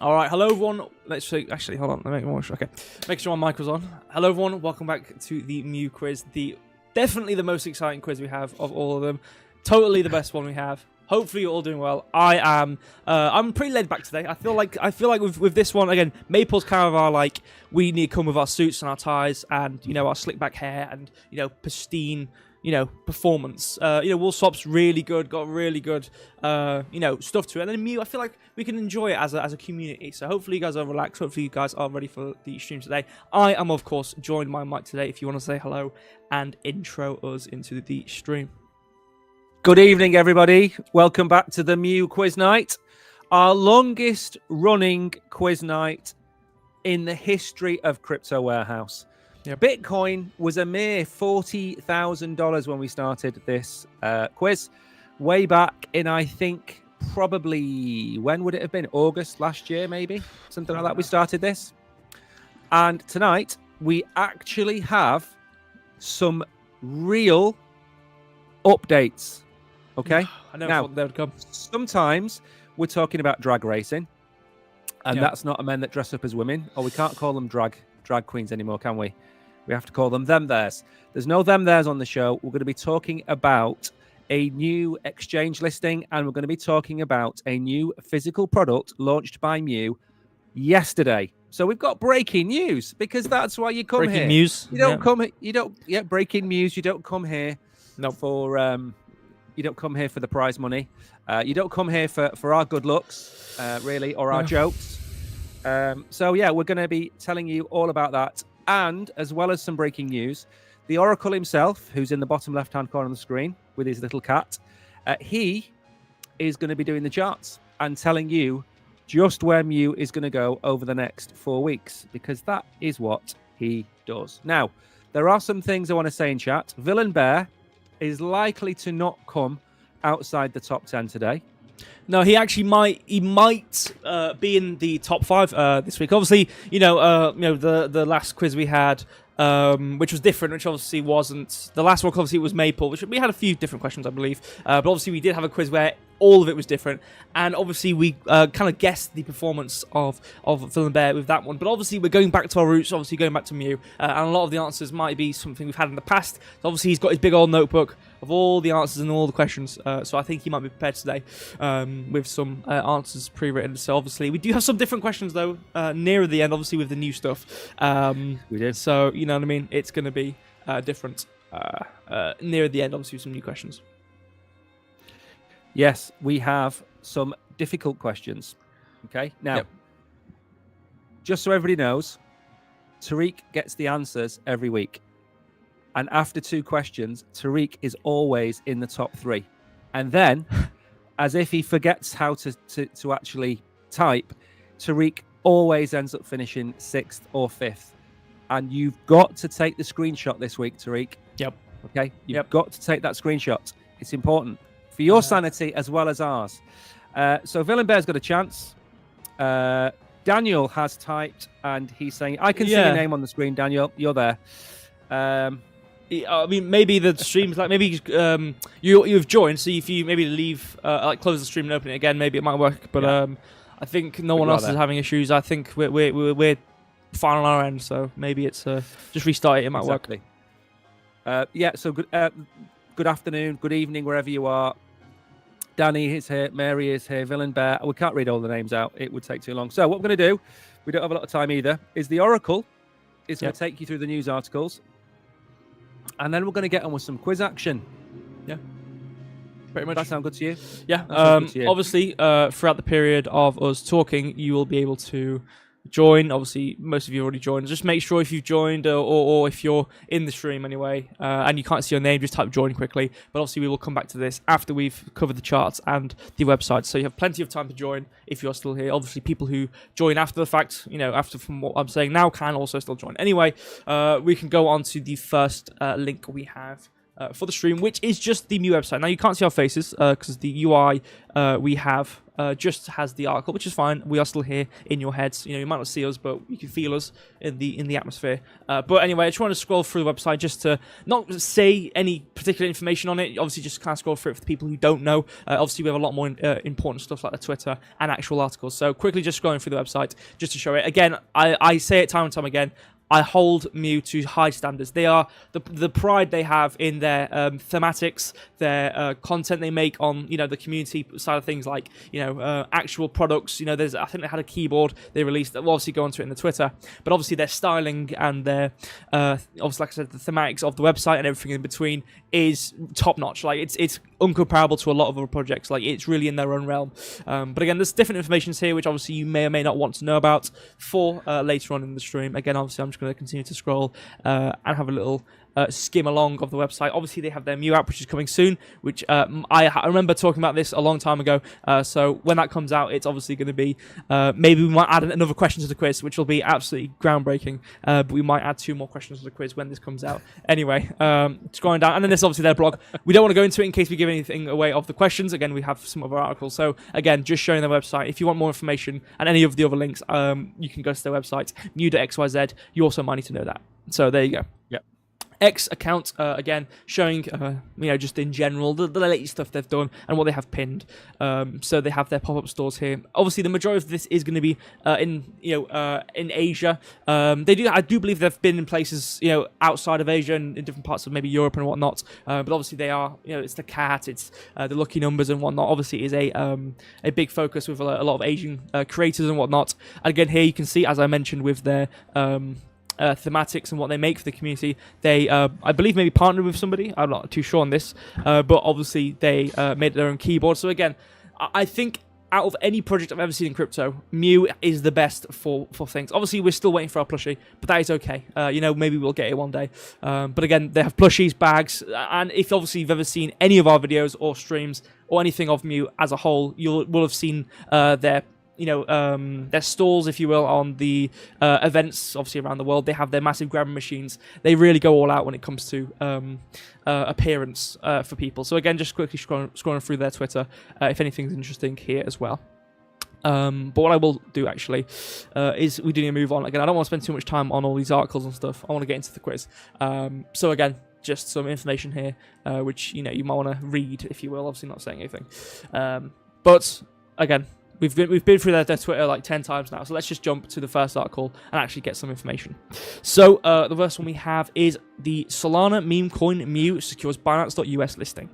All right, hello everyone. Let's see. Actually, hold on. Let me make more sure. Okay, make sure my mic was on. Hello everyone. Welcome back to the MEW Quiz. Definitely the most exciting quiz we have of all of them. Totally the best one we have. Hopefully you're all doing well. I am. I'm pretty laid back today. I feel like with this one again, Maple's kind of our like we need to come with our suits and our ties and our slick back hair and pristine performance. Woolsop's really good, got really good, stuff to it. And then MEW, I feel like we can enjoy it as a community. So hopefully you guys are relaxed. Hopefully you guys are ready for the stream today. I am, of course, joined by Mike today. If you want to say hello and intro us into the stream. Good evening, everybody. Welcome back to the MEW Quiz Night, our longest running quiz night in the history of Crypto Warehouse. Yep. Bitcoin was a mere $40,000 when we started this quiz way back in, I think, probably, when would it have been? August last year, maybe? Something like that. We started this. And tonight, we actually have some real updates. Okay? I never thought they would come. Sometimes we're talking about drag racing, and that's not men that dress up as women, or we can't call them drag queens anymore, can we? We have to call them theirs. There's no theirs on the show. We're going to be talking about a new exchange listing, and we're going to be talking about a new physical product launched by MEW yesterday. So we've got breaking news, because that's why you come here. Breaking news. You don't come. Breaking news. You don't come here. No. You don't come here for the prize money. You don't come here for our good looks, really, or our jokes. So yeah, we're going to be telling you all about that. And as well as some breaking news, the Oracle himself, who's in the bottom left-hand corner of the screen with his little cat, he is going to be doing the charts and telling you just where MEW is going to go over the next 4 weeks, because that is what he does. Now, there are some things I want to say in chat. Villain Bear is likely to not come outside the top 10 today. No, he actually might. He might be in the top 5 this week. Obviously, the last quiz we had, which was different, which obviously wasn't the last one. Obviously, it was Maple, which we had a few different questions, I believe. But obviously, we did have a quiz where all of it was different, and obviously we kind of guessed the performance of Villain Bear with that one. But obviously, we're going back to our roots. Obviously, going back to MEW, and a lot of the answers might be something we've had in the past. So obviously, he's got his big old notebook of all the answers and all the questions. So I think he might be prepared today with some answers pre-written. So obviously, we do have some different questions though nearer the end. Obviously, with the new stuff. We did. So you know what I mean. It's going to be different near the end. Obviously, with some new questions. Yes, we have some difficult questions. Okay, now, just so everybody knows, Tariq gets the answers every week. And after 2 questions, Tariq is always in the top 3. And then, as if he forgets how to actually type, Tariq always ends up finishing 6th or 5th. And you've got to take the screenshot this week, Tariq. Yep. Okay? You've got to take that screenshot. It's important. For your sanity as well as ours. So Villain Bear's got a chance. Daniel has typed, and he's saying, I can see your name on the screen, Daniel. You're there. I mean, maybe the stream's like, maybe you've joined, so if you maybe leave, close the stream and open it again, maybe it might work. But I think no one else is having issues. I think we're fine on our end, so maybe it's just restart it. It might work. So good afternoon, good evening, wherever you are. Danny is here, Mary is here, Villain Bear. We can't read all the names out. It would take too long. So what we're going to do, we don't have a lot of time either, is the Oracle is going to take you through the news articles. And then we're going to get on with some quiz action. Yeah. Pretty much. That sound good to you? Yeah. Obviously, throughout the period of us talking, you will be able to join. Obviously, most of you already joined. Just make sure if you've joined or if you're in the stream anyway and you can't see your name, just type join quickly. But obviously, we will come back to this after we've covered the charts and the website. So you have plenty of time to join if you're still here. Obviously, people who join after the fact, after from what I'm saying now, can also still join. Anyway, we can go on to the first link we have for the stream, which is just the MEW website. Now, you can't see our faces because the UI we have just has the article, which is fine. We are still here in your heads. You might not see us, but you can feel us in the atmosphere. But anyway, I just want to scroll through the website just to not say any particular information on it. Obviously, just kind of scroll through it for the people who don't know. Obviously, we have a lot more important stuff like the Twitter and actual articles. So quickly just scrolling through the website just to show it. Again, I say it time and time again, I hold MEW to high standards. They are the pride they have in their thematics, their content they make on the community side of things, like actual products. There's I think they had a keyboard they released that will obviously go onto it in the Twitter, but obviously their styling and their obviously, like I said, the thematics of the website and everything in between is top notch. Like it's uncomparable to a lot of other projects. Like it's really in their own realm. But again, there's different information here which obviously you may or may not want to know about for later on in the stream. Again, obviously I'm just going to continue to scroll and have a little skim along of the website. Obviously they have their MEW app, which is coming soon, which I remember talking about this a long time ago. So when that comes out, it's obviously going to be maybe we might add another question to the quiz, which will be absolutely groundbreaking. But we might add 2 more questions to the quiz when this comes out. Anyway, scrolling down, and then there's obviously their blog. We don't want to go into it in case we give anything away of the questions. Again, we have some of our articles. So again, just showing their website. If you want more information and any of the other links, you can go to their website, mew.xyz. You also might need to know that. So there you go. Yep. X account, again, showing, just in general, the latest stuff they've done and what they have pinned. So they have their pop-up stores here. Obviously, the majority of this is going to be in Asia. I do believe they've been in places, outside of Asia and in different parts of maybe Europe and whatnot. But obviously they are, it's the cat, it's the lucky numbers and whatnot. Obviously, is a big focus with a lot of Asian creators and whatnot. And again, here you can see, as I mentioned, with their thematics and what they make for the community. They, I believe, maybe partnered with somebody. I'm not too sure on this, but obviously they made their own keyboard. So again, I think out of any project I've ever seen in crypto, MEW is the best for things. Obviously, we're still waiting for our plushie, but that is okay. Maybe we'll get it one day. But again, they have plushies, bags, and if obviously you've ever seen any of our videos or streams or anything of MEW as a whole, you will have seen their stalls, if you will, on the events, obviously around the world. They have their massive grabbing machines. They really go all out when it comes to appearance for people. So again, just quickly scrolling through their Twitter, if anything's interesting here as well. But what I will do actually is we do need to move on. Again, I don't want to spend too much time on all these articles and stuff. I want to get into the quiz. So again, just some information here, which you might want to read, if you will. Obviously, not saying anything. But again, We've been through their Twitter like 10 times now, so let's just jump to the first article and actually get some information. So the first one we have is the Solana meme coin MEW secures Binance.us listing.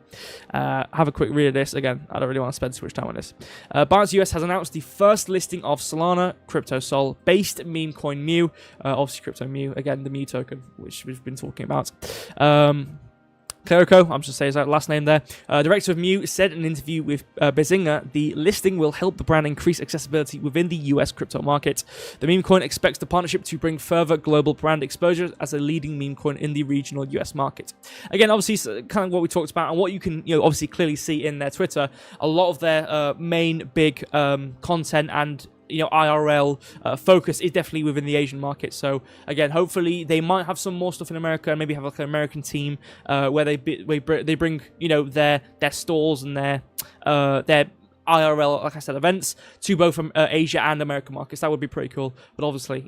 Have a quick read of this. Again, I don't really want to spend too much time on this. Binance US has announced the first listing of Solana CryptoSol based meme coin MEW, obviously crypto MEW, again the MEW token, which we've been talking about. Clerico, I'm just saying his last name there. Director of MEW said in an interview with Benzinga, the listing will help the brand increase accessibility within the US crypto market. The meme coin expects the partnership to bring further global brand exposure as a leading meme coin in the regional US market. Again, obviously, kind of what we talked about and what you can obviously clearly see in their Twitter, a lot of their main big content and IRL focus is definitely within the Asian market. So again, hopefully they might have some more stuff in America and maybe have like an American team where they bring their stalls and their IRL, like I said, events to both from Asia and American markets. That would be pretty cool. But obviously,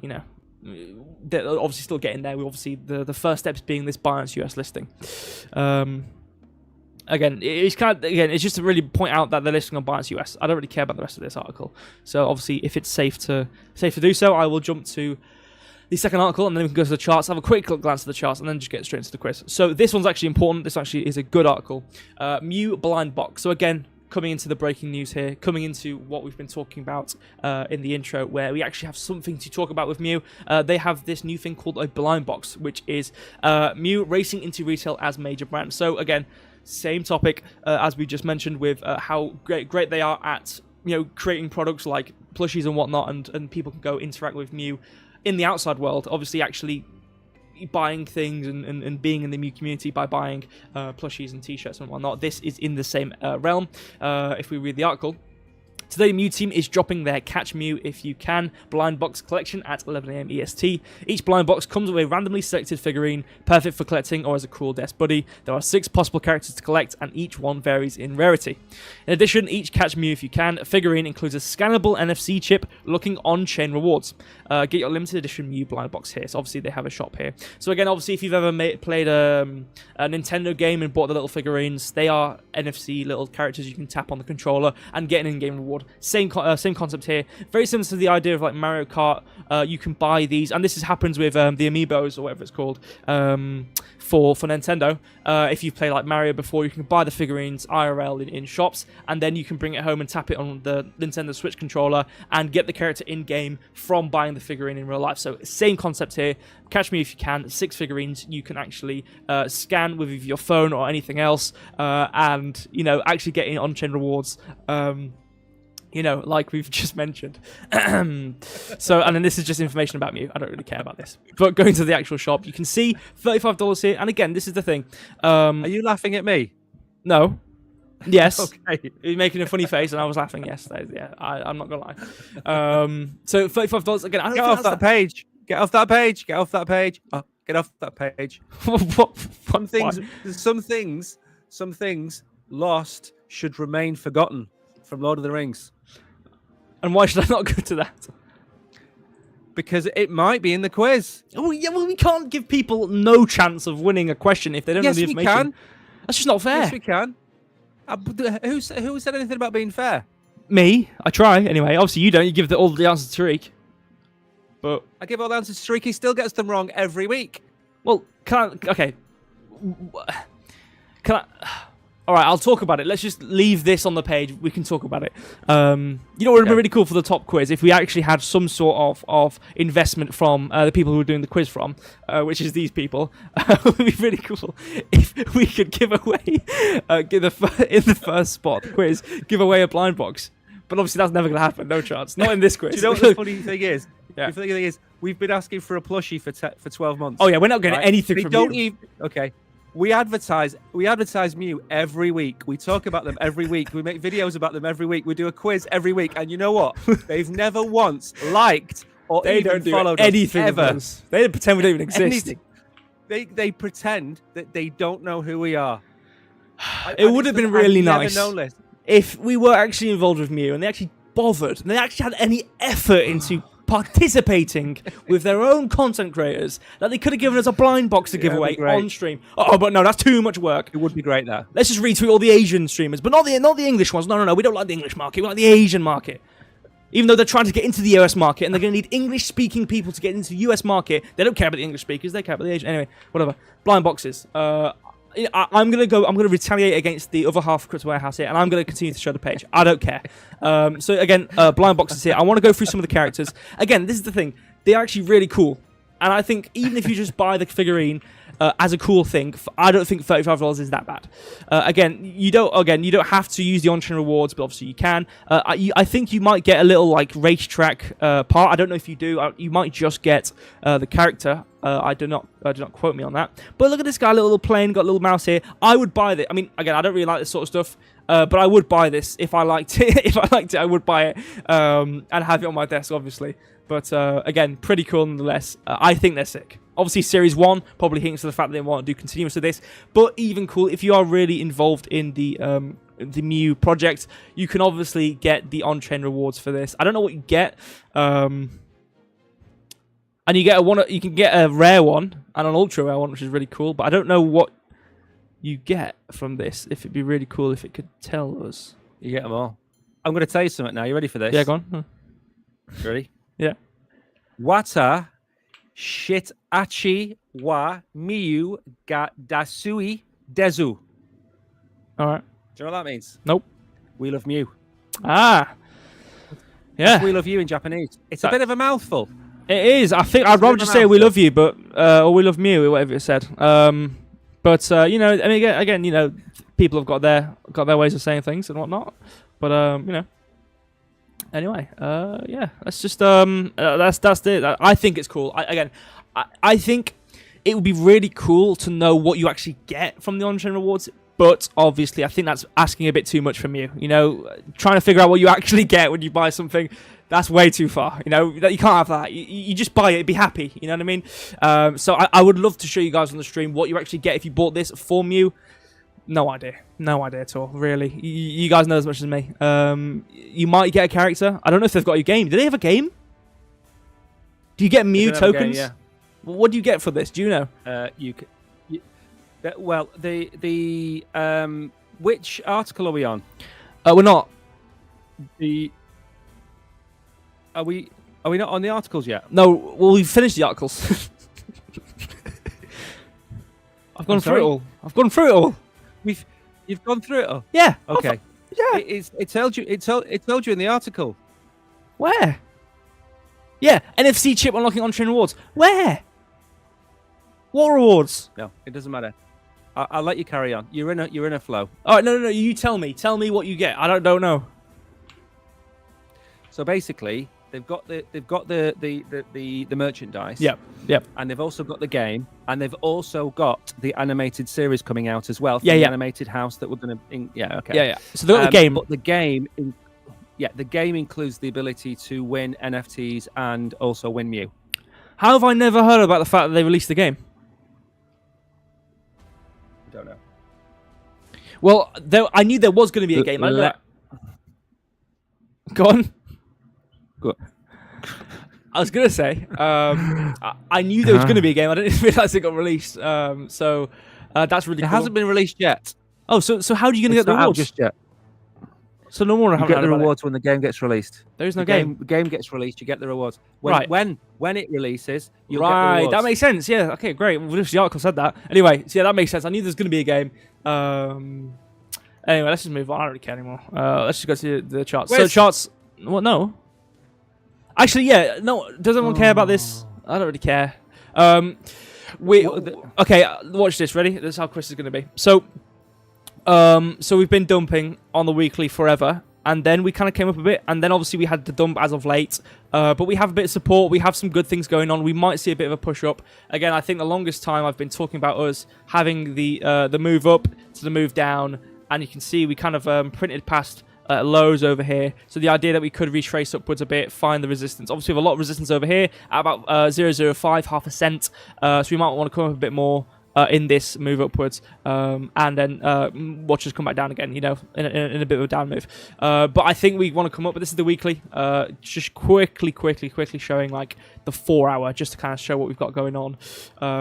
they're obviously still getting there. We obviously the first steps being this Binance US listing. Again, it's just to really point out that they're listing on Binance US. I don't really care about the rest of this article. So obviously, if it's safe to do so, I will jump to the second article and then we can go to the charts. Have a quick glance at the charts and then just get straight into the quiz. So this one's actually important. This actually is a good article. MEW blind box. So again, coming into the breaking news here, coming into what we've been talking about in the intro, where we actually have something to talk about with MEW. They have this new thing called a blind box, which is MEW racing into retail as major brand. So again, same topic as we just mentioned with how great they are at creating products like plushies and whatnot, and people can go interact with MEW in the outside world. Obviously, actually buying things and being in the MEW community by buying plushies and t-shirts and whatnot. This is in the same realm. If we read the article, it Today, Mew team is dropping their Catch Mew If You Can blind box collection at 11 AM EST. Each blind box comes with a randomly selected figurine, perfect for collecting or as a Cruel Death buddy. There are 6 possible characters to collect, and each one varies in rarity. In addition, each Catch Mew If You Can figurine includes a scannable NFC chip looking on-chain rewards. Get your limited edition Mew blind box here. So obviously they have a shop here. So again, obviously if you've ever played a Nintendo game and bought the little figurines, they are NFC little characters you can tap on the controller and get an in-game reward. Same concept here. Very similar to the idea of like Mario Kart. You can buy these, and this happens with the Amiibos or whatever it's called for Nintendo. If you've played like Mario before, you can buy the figurines IRL in shops, and then you can bring it home and tap it on the Nintendo Switch controller and get the character in-game from buying the figurine in real life. So same concept here. Catch Me If You Can. 6 figurines you can actually scan with your phone or anything else, and actually get in on-chain rewards. Like we've just mentioned. So, and then this is just information about Mew. I don't really care about this. But going to the actual shop, you can see $35 here. And again, this is the thing. Are you laughing at me? No. Yes. Okay. You're making a funny face, and I was laughing. Yes. Yeah. I'm not gonna lie. So $35 again. I don't Get off that page. Get off that page. Get off that page. Oh, get off that page. Some things lost should remain forgotten from Lord of the Rings. And why should I not go to that? Because it might be in the quiz. Oh yeah, well we can't give people no chance of winning a question if they don't know the information. Yes, we can. That's just not fair. Yes, we can. Who said anything about being fair? Me. I try anyway. Obviously you don't. You give all the answers to Tariq. But I give all the answers to Tariq. He still gets them wrong every week. Well, Can I? All right, I'll talk about it. Let's just leave this on the page. We can talk about it. What would be really cool for the top quiz if we actually had some sort of investment from the people who are doing the quiz from, which is these people. It would be really cool if we could give away, in the first spot quiz, give away a blind box. But obviously that's never going to happen. No chance. Not in this quiz. Do you know what the funny thing is? Yeah. The funny thing is, we've been asking for a plushie for 12 months. Oh yeah, we're not getting anything from you. Okay. We advertise Mew every week. We talk about them every week. We make videos about them every week. We do a quiz every week. And you know what? They've never once liked or even followed anything us ever. They pretend we don't even exist. Anything. They pretend that they don't know who we are. It would have been really nice if we were actually involved with Mew and they actually bothered and they actually had any effort into participating with their own content creators, that they could have given us a blind box to give away on stream. Oh, but no, that's too much work. It would be great though. Let's just retweet all the Asian streamers, but not the English ones. No, we don't like the English market. We like the Asian market. Even though they're trying to get into the US market and they're going to need English-speaking people to get into the US market, they don't care about the English speakers. They care about the Asian. Anyway, whatever. Blind boxes. I'm gonna retaliate against the other half of Crypto Warehouse here, and I'm gonna continue to show the page. I don't care. So again, blind boxes here. I want to go through some of the characters. Again, this is the thing. They're actually really cool, and I think even if you just buy the figurine as a cool thing, I don't think $35 is that bad. Again, you don't have to use the on-chain rewards, but obviously you can. I think you might get a little like racetrack part. I don't know if you do. You might just get the character. I do not quote me on that. But look at this guy, little plane, got a little mouse here. I would buy this. I mean, again, I don't really like this sort of stuff, but I would buy this if I liked it. If I liked it, I would buy it and have it on my desk, obviously. But again, pretty cool nonetheless. I think they're sick. Obviously, Series 1 probably hints to the fact that they want to do continuous of this. But even cool, if you are really involved in the Mew project, you can obviously get the on-chain rewards for this. I don't know what you get. And you can get a rare one and an ultra rare one, which is really cool. But I don't know what you get from this. If it'd be really cool if it could tell us. You get them all. I'm going to tell you something now. You ready for this? Yeah, go on. You ready? Yeah. Wata shitachi wa Mew ga dasui dezu. All right. Do you know what that means? Nope. We love Mew. Ah. Yeah. That's we love you in Japanese. It's a bit of a mouthful. It is. I think I'd rather just say we love you, but or we love Mew, or whatever it said. But I mean, again, people have got their ways of saying things and whatnot. But anyway, yeah, that's just that's it. I think it's cool. I think it would be really cool to know what you actually get from the on-chain rewards. But obviously, I think that's asking a bit too much from you. You know, trying to figure out what you actually get when you buy something, that's way too far. You know, you can't have that. You just buy it, be happy. You know what I mean? So I would love to show you guys on the stream what you actually get if you bought this for MEW. No idea. No idea at all, really. You guys know as much as me. You might get a character. I don't know if they've got a game. Do they have a game? Do you get MEW tokens? Game, yeah. What do you get for this? Do you know? Well, which article are we on? We're not. Are we not on the articles yet? No. Well, we've finished the articles. I've gone through it all. I've gone through it all. You've gone through it all. Yeah. Okay. Yeah. It told you in the article. Where? Yeah. NFC chip unlocking on-chain rewards. Where? What rewards? No, it doesn't matter. I'll let you carry on. You're in a flow. All right, no. You tell me. Tell me what you get. I don't know. So basically, they've got the merchandise. Yep. And they've also got the game, and they've also got the animated series coming out as well. From the animated house that we're gonna. Okay. Yeah. So they've got the game. But the game. The game includes the ability to win NFTs and also win MEW. How have I never heard about the fact that they released the game? Don't know. Well, I knew there was going to be a game. Go on. Good. I was going to say, I knew there was going to be a game. I didn't realize it got released. So that's really cool. It hasn't been released yet. Oh, so how are you going to get the rewards? rewards? Just yet. So no more. You get the rewards when the game gets released. There is no game. The game gets released. You get the rewards. When it releases, you'll get the rewards. That makes sense. Yeah. Okay. Great. Well, the article said that. Anyway, so yeah, that makes sense. I knew there's going to be a game. Anyway, let's just move on. I don't really care anymore. Let's just go to the charts. So charts. What? No. Actually, yeah. No. Does anyone care about this? I don't really care. Okay. Watch this. Ready? This is how Chris is going to be. So we've been dumping on the weekly forever, and then we kind of came up a bit, and then obviously we had the dump as of late, but we have a bit of support, we have some good things going on, we might see a bit of a push up. Again, I think the longest time I've been talking about us having the move up to the move down, and you can see we kind of printed past lows over here, so the idea that we could retrace upwards a bit, find the resistance. Obviously we have a lot of resistance over here at about 0.05, half a cent, so we might want to come up a bit more in this move upwards, and then watch us come back down again, you know, in a bit of a down move. But I think we want to come up, but this is the weekly, just quickly showing like the 4 hour, just to kind of show what we've got going on.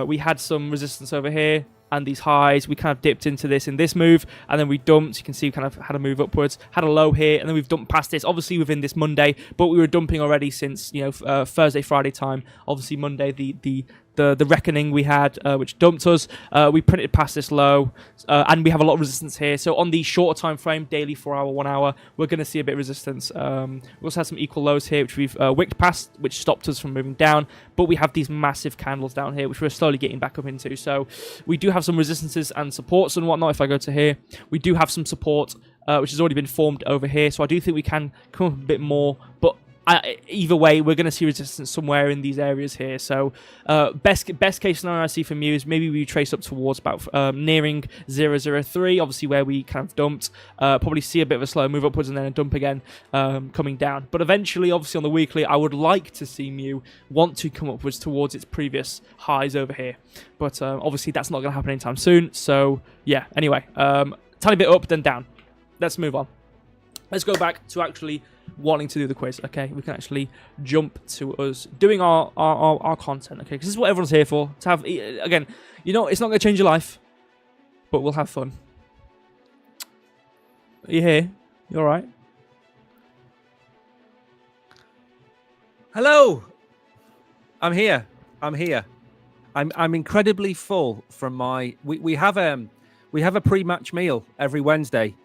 We had some resistance over here, and these highs, we kind of dipped into this in this move, and then we dumped. You can see we kind of had a move upwards, had a low here, and then we've dumped past this, obviously within this Monday, but we were dumping already since, you know, Thursday, Friday time. Obviously Monday, the reckoning we had, which dumped us, we printed past this low, and we have a lot of resistance here. So on the shorter time frame, daily, 4 hour, 1 hour, we're going to see a bit of resistance. We also had some equal lows here, which we've wicked past, which stopped us from moving down, but we have these massive candles down here, which we're slowly getting back up into. So we do have some resistances and supports and whatnot. If I go to here, we do have some support, which has already been formed over here. So I do think we can come up a bit more, but either way, we're going to see resistance somewhere in these areas here. So best case scenario I see from you is maybe we trace up towards about nearing 0.03, obviously where we kind of dumped. Probably see a bit of a slow move upwards and then a dump again coming down. But eventually, obviously on the weekly, I would like to see MEW want to come upwards towards its previous highs over here. But obviously that's not going to happen anytime soon. So yeah, anyway, tiny bit up, then down. Let's move on. Let's go back to actually wanting to do the quiz. Okay, we can actually jump to us doing our content. Okay, because this is what everyone's here for. To have, again, you know, it's not going to change your life, but we'll have fun. Are you here? You all right? Hello. I'm here. I'm incredibly full from my. We have a pre-match meal every Wednesday.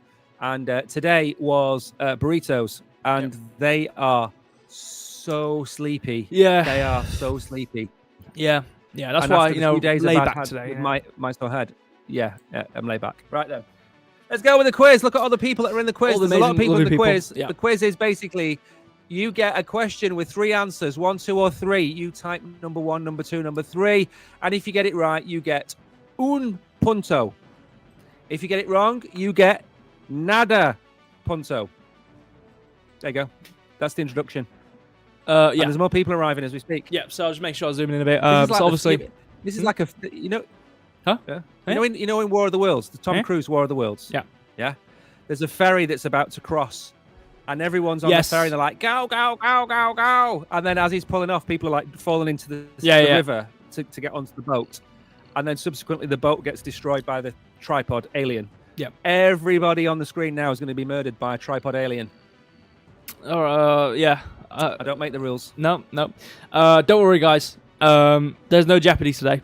And today was burritos, and they are so sleepy. Yeah, they are so sleepy. Yeah. That's why, you know, lay back today. My sore head. Yeah, I'm laid back. Right then, let's go with the quiz. Look at all the people that are in the quiz. There's a lot of people in the quiz. Yeah. The quiz is basically you get a question with 3 answers, 1, 2, or 3. You type number 1, number 2, number 3, and if you get it right, you get un punto. If you get it wrong, you get nada punto. There you go. That's the introduction. Yeah. And there's more people arriving as we speak. Yeah, so I'll just make sure I zoom in a bit. So obviously, this is like a, Huh? Yeah. Eh? You know in War of the Worlds, the Tom Cruise War of the Worlds. Yeah. Yeah. There's a ferry that's about to cross, and everyone's on the ferry. And they're like, go, go, go, go, go. And then as he's pulling off, people are like falling into the river to get onto the boat. And then subsequently, the boat gets destroyed by the tripod alien. Yeah. Everybody on the screen now is going to be murdered by a tripod alien. Yeah. I don't make the rules. No. Don't worry, guys. There's no Jeopardy today.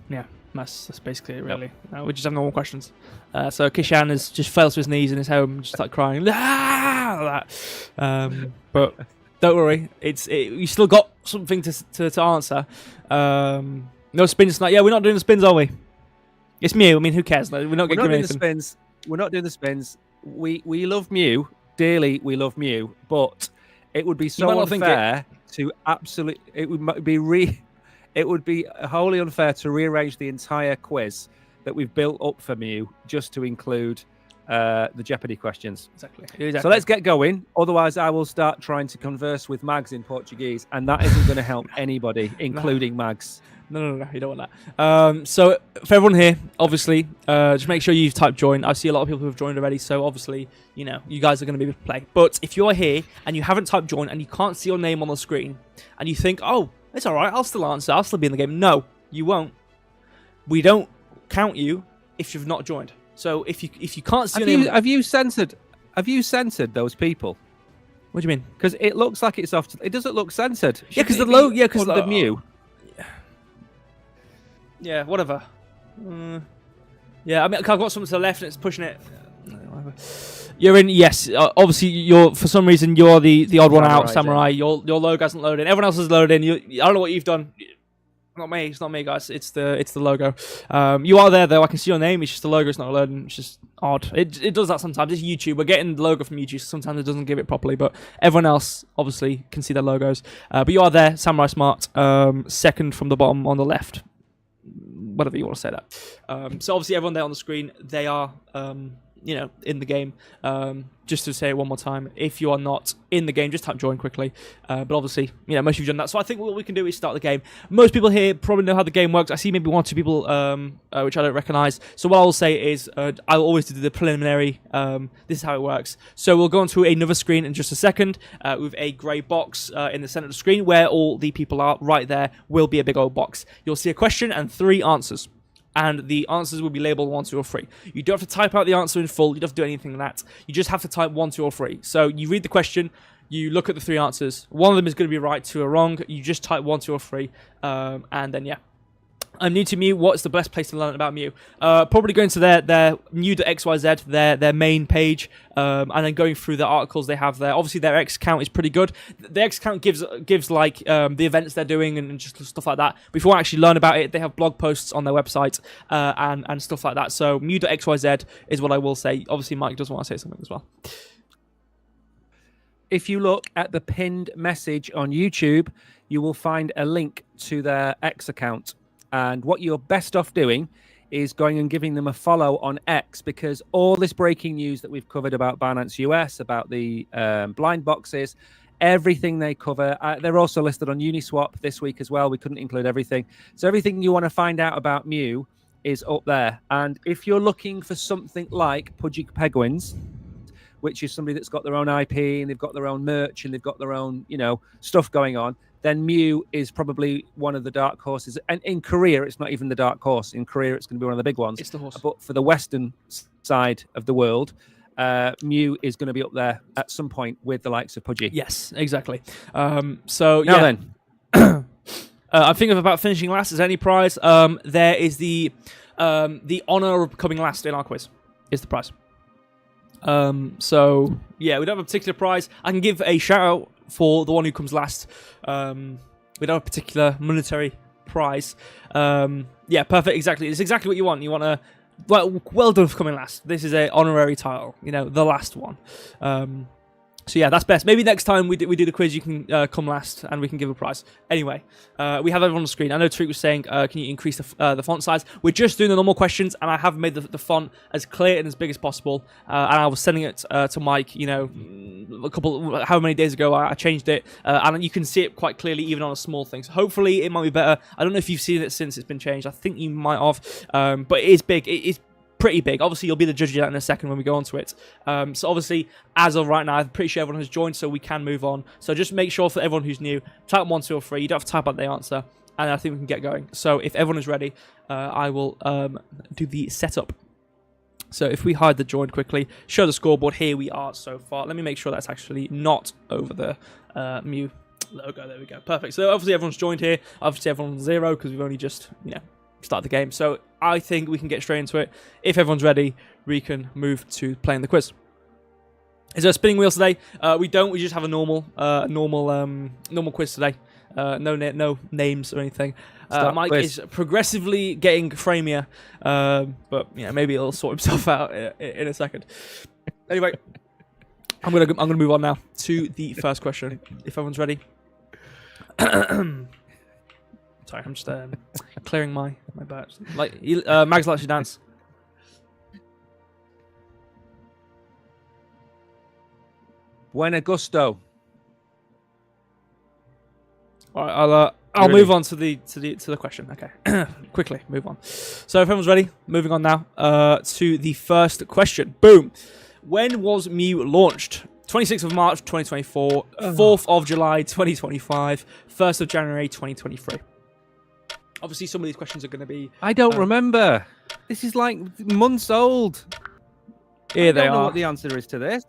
Yeah, that's basically it, really. We just have normal questions. So Kishan has just fell to his knees in his home, just like crying. But don't worry, you still got something to answer. No spins tonight. Yeah, we're not doing the spins, are we? It's Mew. I mean, who cares? We're not doing the spins. We're not doing the spins. We love Mew dearly. We love Mew, but it would be so unfair to absolutely. It would be wholly unfair to rearrange the entire quiz that we've built up for Mew just to include the Jeopardy questions. Exactly. So let's get going. Otherwise, I will start trying to converse with Mags in Portuguese, and that isn't going to help anybody, including Mags. No, you don't want that. So for everyone here, obviously, just make sure you've typed join. I see a lot of people who have joined already, so obviously, you guys are going to be able to play. But if you are here and you haven't typed join and you can't see your name on the screen, and you think, oh, it's all right, I'll still answer, I'll still be in the game. No, you won't. We don't count you if you've not joined. So if you can't see your name, have you censored those people? What do you mean? Because it looks like it's off. It doesn't look censored. Yeah, because the low. Yeah, because the Mew. Yeah, whatever. Yeah, I mean, I've got something to the left and it's pushing it. You're in. Yes, obviously you're. For some reason, you're the odd one out, Samurai. Your logo hasn't loaded. Everyone else has loaded in. I don't know what you've done. Not me. It's not me, guys. It's the logo. You are there though. I can see your name. It's just the logo's not loading. It's just odd. It does that sometimes. It's YouTube. We're getting the logo from YouTube. So sometimes it doesn't give it properly. But everyone else obviously can see their logos. But you are there, Samurai Smart. Second from the bottom on the left. Whatever you want to say that. So obviously everyone there on the screen, they are in the game. Just to say it one more time, if you are not in the game, just type join quickly. But obviously, most of you have done that. So I think what we can do is start the game. Most people here probably know how the game works. I see maybe one or two people which I don't recognize. So what I will say is I'll always do the preliminary. This is how it works. So we'll go on to another screen in just a second with a grey box in the center of the screen where all the people are. Right there will be a big old box. You'll see a question and 3 answers. And the answers will be labeled 1, 2, or 3. You don't have to type out the answer in full. You don't have to do anything like that. You just have to type 1, 2, or 3. So you read the question, you look at the 3 answers. One of them is going to be right, 2 are wrong. You just type 1, 2, or 3, and then yeah. I'm new to Mew. What's the best place to learn about Mew? Probably going to their Mew.xyz, their main page, and then going through the articles they have there. Obviously, their X account is pretty good. The X account gives like the events they're doing and just stuff like that. But if you want to actually learn about it, they have blog posts on their website and stuff like that. So Mew.xyz is what I will say. Obviously, Mike does want to say something as well. If you look at the pinned message on YouTube, you will find a link to their X account. And what you're best off doing is going and giving them a follow on X, because all this breaking news that we've covered about Binance US, about the blind boxes, everything they cover. They're also listed on Uniswap this week as well. We couldn't include everything. So everything you want to find out about Mew is up there. And if you're looking for something like Pudgy Penguins, which is somebody that's got their own IP and they've got their own merch and they've got their own, stuff going on, then Mew is probably one of the dark horses. And in Korea, it's not even the dark horse. In Korea, it's going to be one of the big ones. It's the horse. But for the Western side of the world, Mew is going to be up there at some point with the likes of Pudgy. Yes, exactly. Then, I'm thinking about finishing last as any prize. There is the honor of coming last in our quiz is the prize. So yeah, we don't have a particular prize. I can give a shout out for the one who comes last. We don't have a particular monetary prize. Yeah, perfect. Exactly. It's exactly what you want. You want a well done for coming last. This is a honorary title. The last one. So yeah, that's best. Maybe next time we do the quiz, you can come last and we can give a prize. Anyway, we have everyone on the screen. I know Tariq was saying, can you increase the font size? We're just doing the normal questions, and I have made the font as clear and as big as possible. And I was sending it to Mike, you know, how many days ago I changed it, and you can see it quite clearly even on a small thing. So hopefully it might be better. I don't know if you've seen it since it's been changed. I think you might have, but it is big. It is pretty big. Obviously, you'll be the judge of that in a second when we go on to it. So obviously, as of right now, I'm pretty sure everyone has joined, so we can move on. So just make sure for everyone who's new, type 1, 2, or 3. You don't have to type out the answer, and I think we can get going. So if everyone is ready, I will do the setup. So if we hide the join quickly, show the scoreboard. Here we are so far. Let me make sure that's actually not over the MEW logo. There we go. Perfect. So obviously everyone's joined here. Obviously everyone's 0 because we've only just, start the game. So I think we can get straight into it. If everyone's ready, we can move to playing the quiz. Is there a spinning wheel today? We don't. We just have a normal quiz today. No names or anything. Mike is progressively getting framier, but maybe he'll sort himself out in a second. Anyway, I'm gonna move on now to the first question. If everyone's ready. Sorry, I'm just clearing my birds. Mags likes to dance. Buena gusto. All right, I'll move on to the question. Okay, quickly move on. So if everyone's ready, moving on now to the first question. Boom. When was MEW launched? 26th of March 2024, 4th of July 2025, 1st of January 2023. Obviously, some of these questions are going to be... I don't remember. This is like months old. Here they are. I don't know what the answer is to this.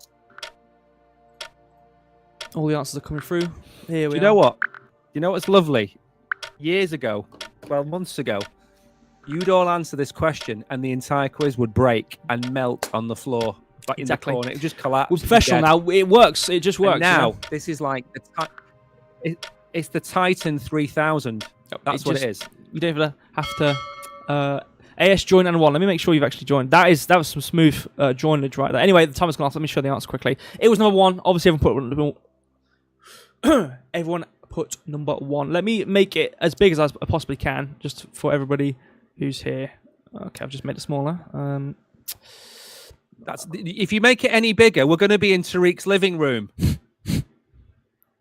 All the answers are coming through. Here we are. You know what? You know what's lovely? Years ago, 12 months ago, you'd all answer this question and the entire quiz would break and melt on the floor. Like exactly. In the corner. It would just collapse. We're professional now. It works. It just works. And now, this is like... It's the Titan 3000. That's what it is. You don't even have to... AS join and 1. Let me make sure you've actually joined. That was some smooth joinage right there. Anyway, the timer's gone off. Let me show the answer quickly. It was number 1. Obviously, everyone put number 1. Let me make it as big as I possibly can, just for everybody who's here. Okay, I've just made it smaller. If you make it any bigger, we're going to be in Tariq's living room.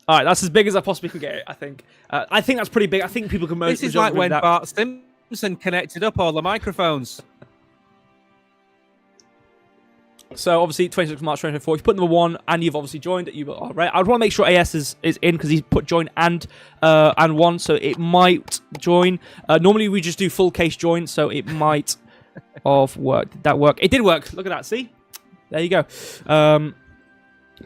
All right, that's as big as I possibly can get it, I think. I think that's pretty big. I think people can... This is like when Bart Simpson connected up all the microphones. So, obviously, 26th March 2024. If you put number 1 and you've obviously joined, you are right. I'd want to make sure AS is in because he's put join and 1, so it might join. Normally, we just do full case join, so it might have worked. Did that work? It did work. Look at that. See? There you go.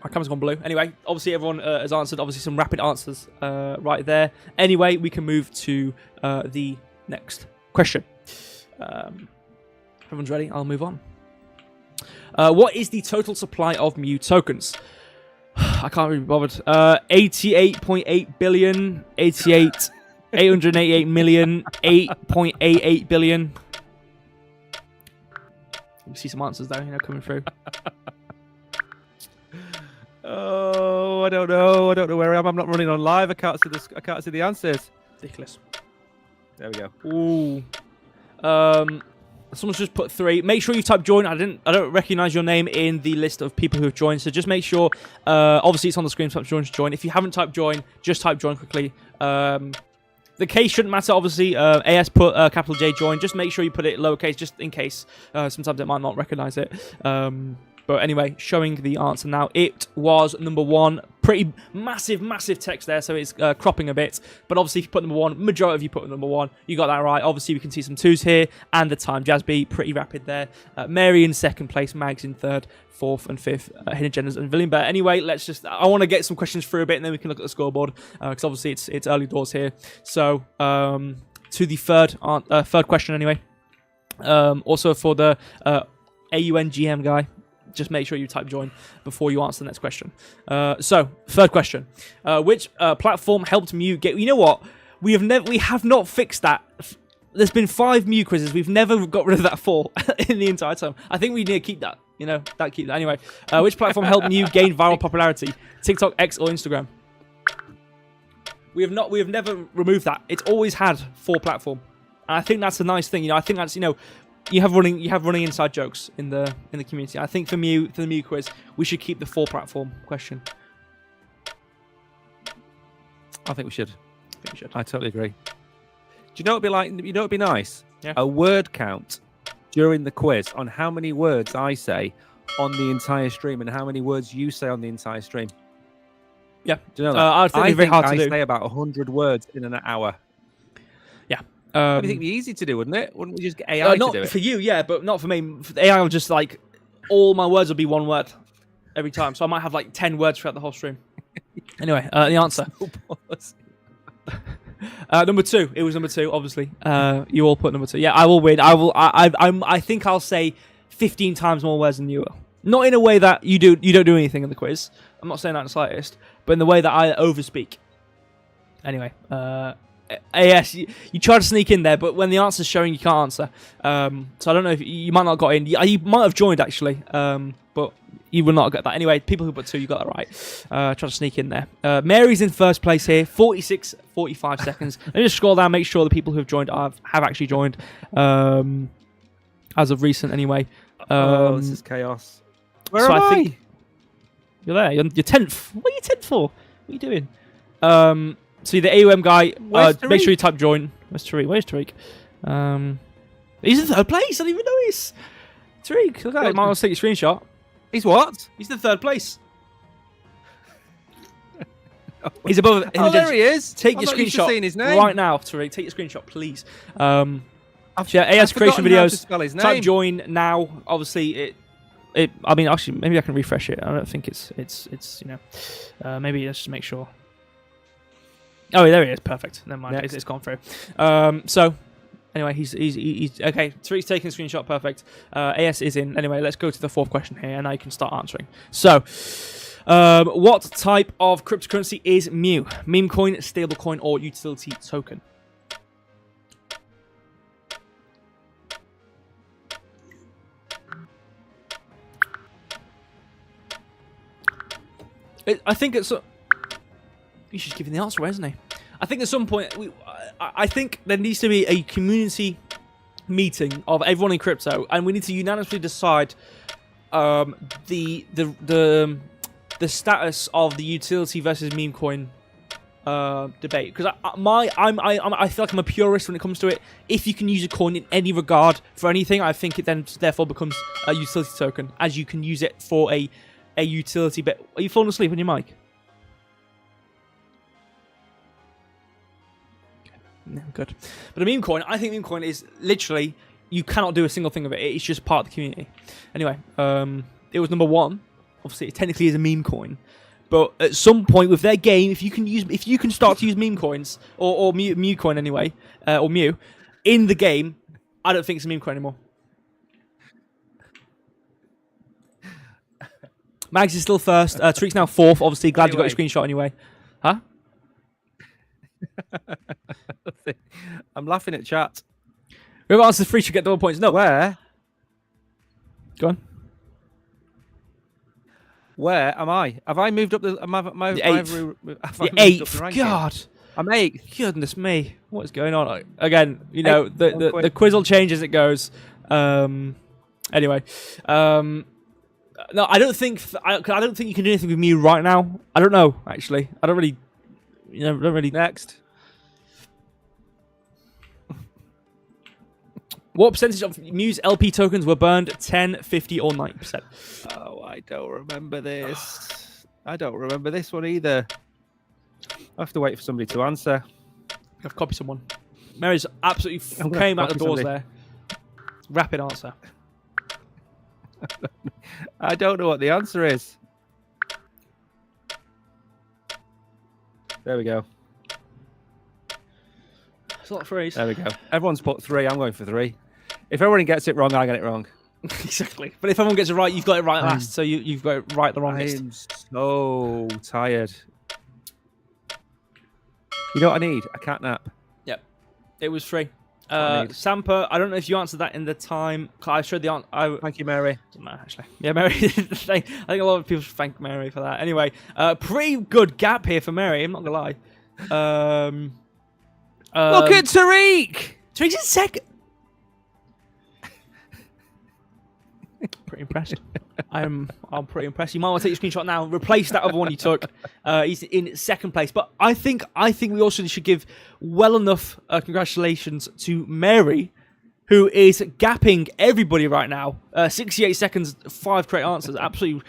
My camera's gone blue. Anyway, obviously everyone has answered. Obviously some rapid answers right there. Anyway, we can move to the next question. Everyone's ready? I'll move on. What is the total supply of MEW tokens? I can't really be bothered. 88.8 billion, 888 million, 8.88 billion. You see some answers there, coming through. Oh, I don't know. I don't know where I am. I'm not running on live. I can't see this. I can't see the answers. Ridiculous. There we go. Ooh. Someone's just put 3. Make sure you type join. I don't recognize your name in the list of people who have joined. So just make sure. Obviously, it's on the screen. Type join. If you haven't typed join, just type join quickly. The case shouldn't matter. Obviously, AS put capital J join. Just make sure you put it lowercase, just in case. Sometimes it might not recognize it. But anyway, showing the answer now. It was number 1. Pretty massive text there, so it's cropping a bit. But obviously, if you put number 1, majority of you put number 1. You got that right. Obviously, we can see some 2s here. And the time. Jazzby, pretty rapid there. Mary in 2nd place. Mags in 3rd. 4th and 5th. Hidden Agendas and Villian Bear. Anyway, I want to get some questions through a bit, and then we can look at the scoreboard. Because obviously, it's early doors here. So, to the third question anyway. Also for the AUNGM guy. Just make sure you type join before you answer the next question. So, third question. Which platform helped MEW get... You know what? We have not fixed that. There's been 5 MEW quizzes. We've never got rid of that 4 in the entire time. I think we need to keep that. You know, that keep anyway. Which platform helped Mew gain viral popularity? TikTok, X, or Instagram? We have never removed that. It's always had 4 platform, and I think that's a nice thing. You know, I think that's, you know, you have running inside jokes in the community. I think for the MEW quiz, we should keep the 4 platform question. I think we should. I should. I totally agree. Do you know what'd be like? You know what'd be nice? Yeah. A word count during the quiz on how many words I say on the entire stream and how many words you say on the entire stream. Yeah. Do you know that? I think it'd be very hard to do. I say about 100 words in an hour. Yeah. I think it'd be easy to do, wouldn't it? Wouldn't we just get AI to do it? Not for you, yeah, but not for me. For the AI will just like, all my words will be 1 word every time. So I might have like 10 words throughout the whole stream. Anyway, the answer. Number 2. It was number 2, obviously. You all put number 2. Yeah, I will win. I think I'll say 15 times more words than you will. Not in a way that you don't do anything in the quiz. I'm not saying that in the slightest, but in the way that I overspeak. Anyway, AS, you try to sneak in there, but when the answer's showing, you can't answer. So I don't know if you might not have got in. You might have joined actually, but you will not get that. Anyway, people who put 2, you got that right. Try to sneak in there. Mary's in first place here, 45 seconds. Let me just scroll down, make sure the people who have joined have actually joined, as of recent anyway. This is chaos. Where so am I I? think you're there. You're 10th. What are you 10th for? What are you doing? So you're the AUM guy. Make sure you type join. Where's Tariq? Where's Tariq? He's in 3rd place. I didn't even notice. Tariq, look at it. Might want to take a screenshot. He's what? He's in 3rd place. He's above. Oh, there he is. Take your screenshot his name. right now, Tariq. Take your screenshot, please. I've AS creation forgotten how to videos. spell his Type name. join now. Obviously, I mean, actually, maybe I can refresh it. I don't think it's you know. Maybe let's just make sure. Oh, there he is. Perfect. Never mind. It's gone through. So, anyway, he's okay. Tariq's taking a screenshot. Perfect. AS is in. Anyway, let's go to the 4th question here, and now you can start answering. So, what type of cryptocurrency is MEW? Meme coin, stablecoin, or utility token? I think it's. He's just giving the answer away, isn't he? I think at some point, I think there needs to be a community meeting of everyone in crypto, and we need to unanimously decide the status of the utility versus meme coin debate. Because I feel like I'm a purist when it comes to it. If you can use a coin in any regard for anything, I think it then therefore becomes a utility token, as you can use it for a utility bit. Are you falling asleep on your mic? No, good. But a meme coin, I think meme coin is literally, you cannot do a single thing of it. It's just part of the community. Anyway, it was number 1. Obviously, it technically is a meme coin. But at some point with their game, if you can start to use meme coins or MEW coin anyway, or MEW in the game, I don't think it's a meme coin anymore. Mags is still first. Tariq's now 4th. Obviously, glad you got your screenshot anyway. Huh? I'm laughing at chat. Whoever answers 3 should get double points. No. Where? Go on. Where am I? Have I moved up the? Am I, The 8th. the 8th. God. I'm 8th. Goodness me. What is going on? Again, you know, the quiz will change as it goes. Anyway. No, I don't think you can do anything with MEW right now. I don't know, actually. I don't really. Next. What percentage of MEW's LP tokens were burned? 10, 50, or 90%? Oh, I don't remember this. I don't remember this one either. I have to wait for somebody to answer. I've copied someone. Mary's absolutely came out the doors there. Rapid answer. I don't know what the answer is. There we go. It's not 3s. There we go. Everyone's put 3. I'm going for 3. If everyone gets it wrong, I get it wrong. Exactly. But if everyone gets it right, you've got it right last. So you've got it right the wrongest. I'm so tired. You know what I need? A cat nap. Yep. It was 3. Sampa, I don't know if you answered that in the time. I showed the answer. Thank you, Mary. Doesn't matter, actually. Yeah, Mary. I think a lot of people should thank Mary for that. Anyway, pretty good gap here for Mary. I'm not gonna lie. Look at Tariq. Tariq's in second. Pretty impressed. I'm pretty impressed. You might want to take your screenshot now. Replace that other one you took. He's in second place. But I think we also should give well enough congratulations to Mary, who is gapping everybody right now. 68 seconds, 5 correct answers. Absolutely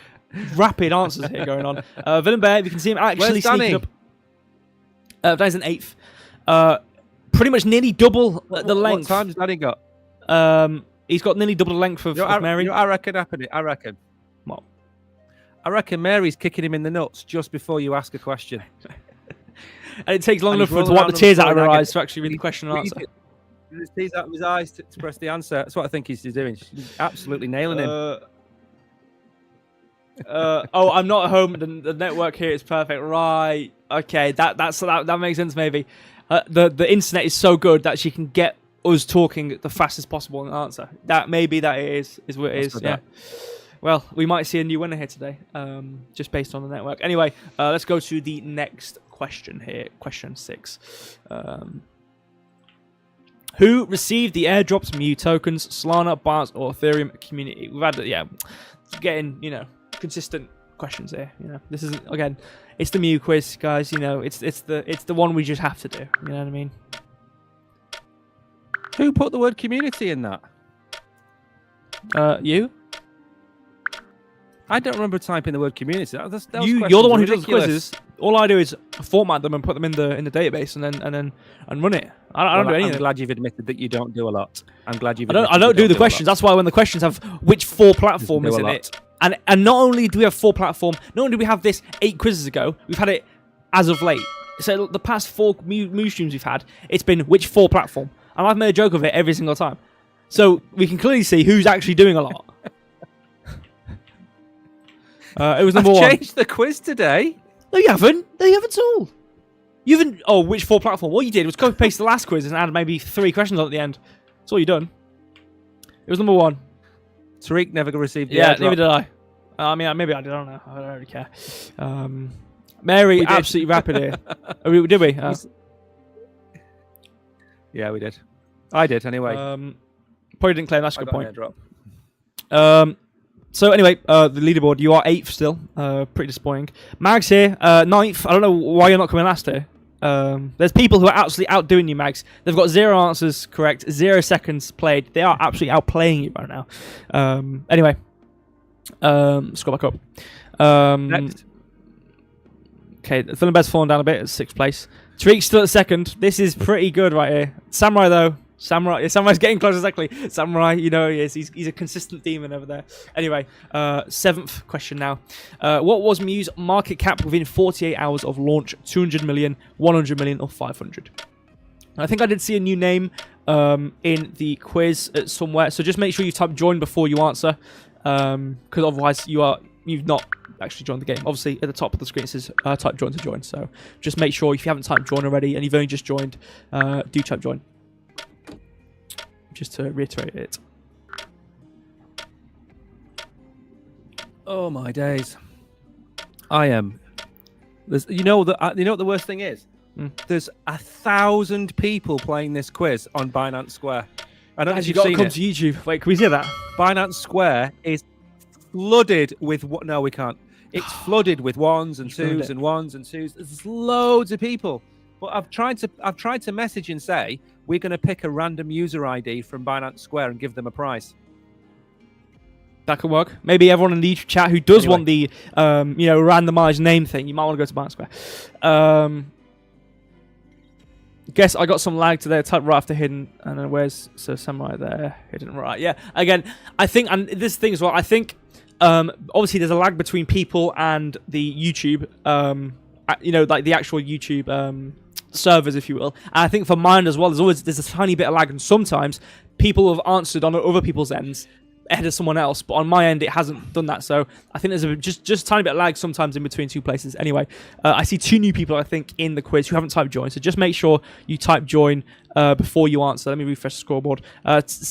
rapid answers here going on. Villain Bear, if you can see him actually sneaking up. Danny's in 8th. Pretty much nearly double the length. What time has Danny got? He's got nearly double the length of Mary. I reckon happening. I reckon. What? I reckon Mary's kicking him in the nuts just before you ask a question. And it takes long enough for her to wipe the tears out of her eyes to actually read the question and answer. There's tears out of his eyes to press the answer. That's what I think he's doing. She's absolutely nailing him. I'm not at home. The network here is perfect. Right. Okay. That makes sense. Maybe the internet is so good that she can get us talking the fastest possible in the answer. That maybe that is what it is. Yeah. Well, we might see a new winner here today, just based on the network. Anyway, let's go to the next question here. Question 6. Who received the airdropped MEW tokens? Solana, Binance, or Ethereum community? We've had getting consistent questions here. This is again, it's the MEW quiz, guys. It's the one we just have to do. You know what I mean? Who put the word community in that? You? I don't remember typing the word community. You're the one who does the quizzes. All I do is format them and put them in the database and then run it. I don't do anything. I'm glad you've admitted that you don't do a lot. I'm glad you've. I don't do the questions. That's why when the questions have which 4 platform is in it, and not only do we have 4 platform, not only do we have this 8 quizzes ago, we've had it as of late. So the past 4 MEW streams we've had, it's been which 4 platform. And I've made a joke of it every single time. So we can clearly see who's actually doing a lot. It was number 1. I've changed the quiz today. No, you haven't. No, you haven't at all. You haven't. Oh, which 4 platform? What you did was copy paste the last quiz and add maybe 3 questions on at the end. That's all you done. It was number 1. Tariq never received the Yeah, airdrop. neither did I. I mean, maybe I did. I don't know. I don't really care. Mary, absolutely rapid here. Did we? Yeah, we did. I did, anyway. Probably didn't claim. That's a good point. So anyway, the leaderboard, you are 8th still. Pretty disappointing. Mags here, 9th. I don't know why you're not coming last here. There's people who are absolutely outdoing you, Mags. They've got 0 answers correct, 0 seconds played. They are absolutely outplaying you right now. Anyway, scroll back up. Next. Okay, Villain Bear's fallen down a bit at 6th place. Tariq's still at 2nd. This is pretty good right here. Samurai, though. Samurai's getting close, exactly. Samurai, he is. He's a consistent demon over there. Anyway, 7th question now. What was MEW's market cap within 48 hours of launch? 200 million, 100 million, or 500? I think I did see a new name in the quiz somewhere. So just make sure you type join before you answer. Because otherwise you've not actually joined the game. Obviously, at the top of the screen it says type join to join. So just make sure if you haven't typed join already and you've only just joined, do type join. Just to reiterate it. Oh my days! I am. You know what the worst thing is? There's 1,000 people playing this quiz on Binance Square. I don't know if you've seen it. Come to YouTube. Wait, can we see that? Binance Square is flooded with what? No, we can't. It's flooded with 1s and 2s and 1s and 2s. There's loads of people. But I've tried to message and say we're going to pick a random user ID from Binance Square and give them a prize. That could work. Maybe everyone in the YouTube chat who does want the randomized name thing, you might want to go to Binance Square. Guess I got some lag today. I typed right after hidden, and then where's Samurai there? Hidden right. Yeah. Again, I think, and this thing as well. I think, obviously there's a lag between people and the YouTube. Like the actual YouTube servers, if you will. And I think for mine as well, there's a tiny bit of lag, and sometimes people have answered on other people's ends ahead of someone else, but on my end it hasn't done that. So I think there's just a tiny bit of lag sometimes in between two places. Anyway, I see 2 new people I think in the quiz who haven't typed join. So just make sure you type join before you answer. Let me refresh the scoreboard.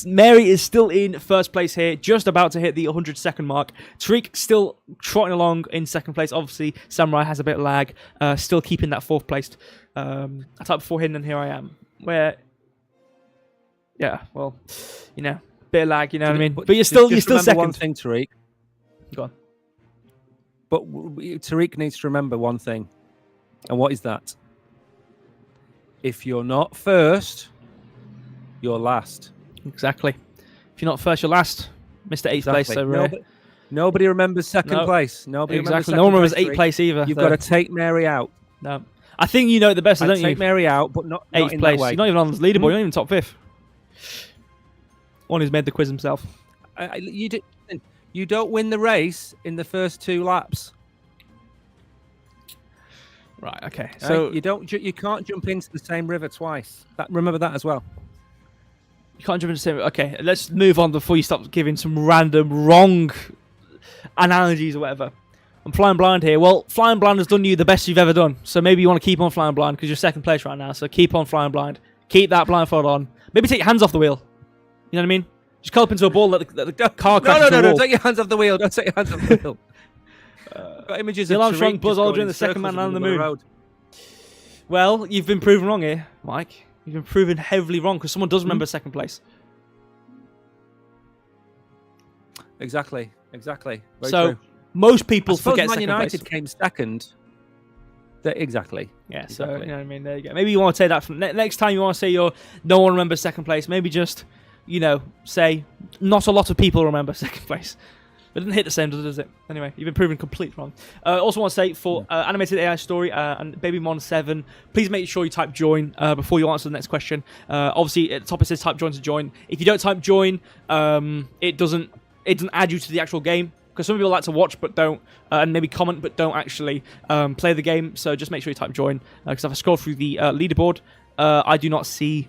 Mary is still in first place here, just about to hit the 100-second mark. Tariq still trotting along in second place. Obviously, Samurai has a bit of lag, still keeping that 4th place. I typed before hidden, and here I am. Where, yeah, well, you know. Bit of lag, you know what I mean? But you're still second. One thing, Tariq. Go on. But Tariq needs to remember one thing. And what is that? If you're not first, you're last. Exactly. If you're not first, you're last. Mr. 8th place. So nobody remembers second place. Nobody remembers second no one remembers place, 8th place either. You've got to take Mary out. No. I think you know it the best, don't you? Take Mary out, but not 8th place. You're not even on the leaderboard. You're not even top 5th. One who's made the quiz himself. You don't win the race in the first 2 laps. Right. Okay. So you can't jump into the same river twice. Remember that as well. You can't jump into the same. Okay. Let's move on before you stop giving some random wrong analogies or whatever. I'm flying blind here. Well, flying blind has done you the best you've ever done. So maybe you want to keep on flying blind because you're second place right now. So keep on flying blind. Keep that blindfold on. Maybe take your hands off the wheel. You know what I mean? Just curl up into a ball, let the car crash into the wall. No, take your hands off the wheel. Don't take your hands off the wheel. Got images Neil of Armstrong, Tariq Buzz just Aldrin, going the in second man circles on the in middle of moon. Well, you've been proven wrong here, Mike. You've been proven heavily wrong because someone does remember second place. Exactly. Very so true. Most people forget Man second United place. came second. Exactly. Yeah, exactly. So you know what I mean. There you go. Maybe you want to say that from next time you want to say no one remembers second place. Maybe just say not a lot of people remember second place. It doesn't hit the same, does it? Anyway, you've been proven completely wrong. Also want to say for Animated AI Story and BabyMon7, please make sure you type join before you answer the next question. Obviously, at the top it says type join to join. If you don't type join, it doesn't add you to the actual game. Because some people like to watch but don't, and maybe comment but don't actually play the game. So just make sure you type join. Because if I scroll through the leaderboard, I do not see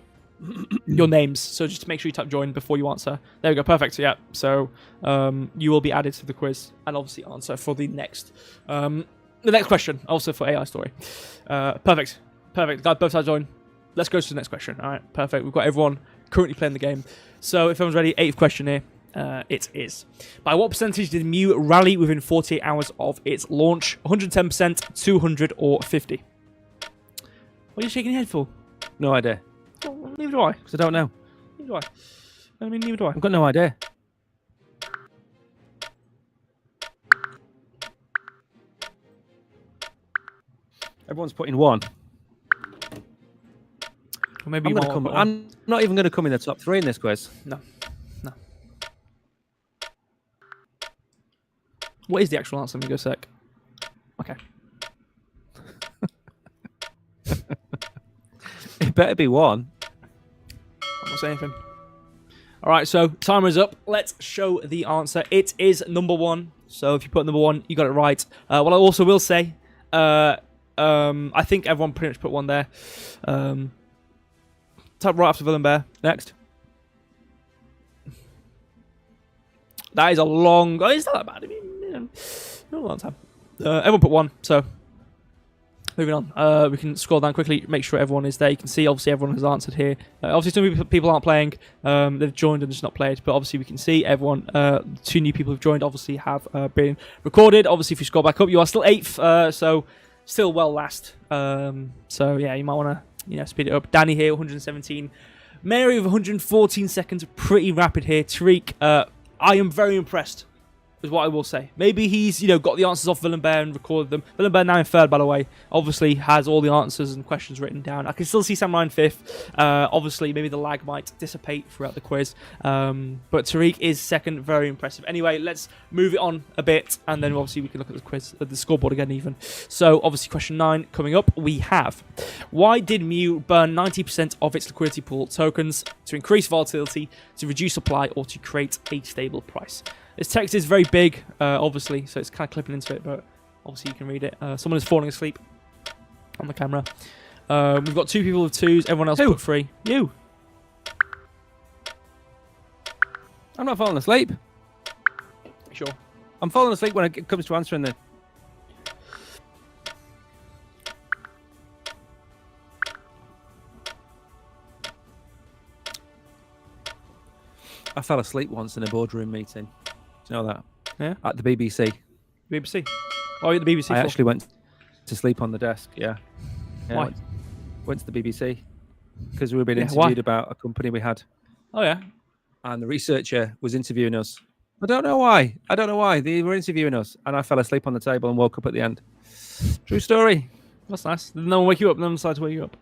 your names. So just make sure you type join before you answer. There we go. Perfect. So, yeah. So you will be added to the quiz and obviously answer for the next question. Also for AI Story. Perfect. Got both sides join. Let's go to the next question. All right. Perfect. We've got everyone currently playing the game. So if everyone's ready, 8th question here. It is. By what percentage did MEW rally within 48 hours of its launch? 110%, 200, or 50? What are you shaking your head for? No idea. Well, neither do I. Because I don't know. Neither do I. I mean, neither do I. I've got no idea. Everyone's putting 1. Or maybe I'm not even going to come in the top 3 in this quiz. No. What is the actual answer? Let me go sec. Okay. It better be 1. I'm not saying anything. All right, so timer is up. Let's show the answer. It is number 1. So if you put number 1, you got it right. What I also will say, I think everyone pretty much put 1 there. Type right after Villain Bear. Next. That is a long... Oh, it's not that bad. I mean, a long time. Everyone put 1, so... Moving on. We can scroll down quickly, make sure everyone is there. You can see, obviously, everyone has answered here. Obviously, some people aren't playing. They've joined and just not played. But obviously, we can see everyone. 2 new people who've joined, obviously, have been recorded. Obviously, if you scroll back up, you are still 8th. So, still well last. So, yeah, you might want to speed it up. Danny here, 117. Mary with 114 seconds. Pretty rapid here. Tariq, I am very impressed, is what I will say. Maybe he's, got the answers off Villain Bear and recorded them. Villain Bear now in 3rd, by the way. Obviously has all the answers and questions written down. I can still see Samurai in 5th. Obviously, maybe the lag might dissipate throughout the quiz. But Tariq is 2nd. Very impressive. Anyway, let's move it on a bit. And then, obviously, we can look at the quiz, the scoreboard again even. So, obviously, question 9 coming up. We have, why did MEW burn 90% of its liquidity pool tokens to increase volatility, to reduce supply, or to create a stable price? This text is very big, obviously, so it's kind of clipping into it, but obviously you can read it. Someone is falling asleep on the camera. We've got 2 people with 2s. Everyone else put 3. You. I'm not falling asleep. I'm falling asleep when it comes to answering them. I fell asleep once in a boardroom meeting. Do you know that? Yeah. At the BBC. BBC. Oh, you're at the BBC. I actually went to sleep on the desk. Yeah. Why? Went to the BBC because we were being Yeah, interviewed why? about a company we had, Oh yeah. and the researcher was interviewing us. I don't know why. They were interviewing us, and I fell asleep on the table and woke up at the end. True story. That's nice. Did no one wake you up? No one decided to wake you up.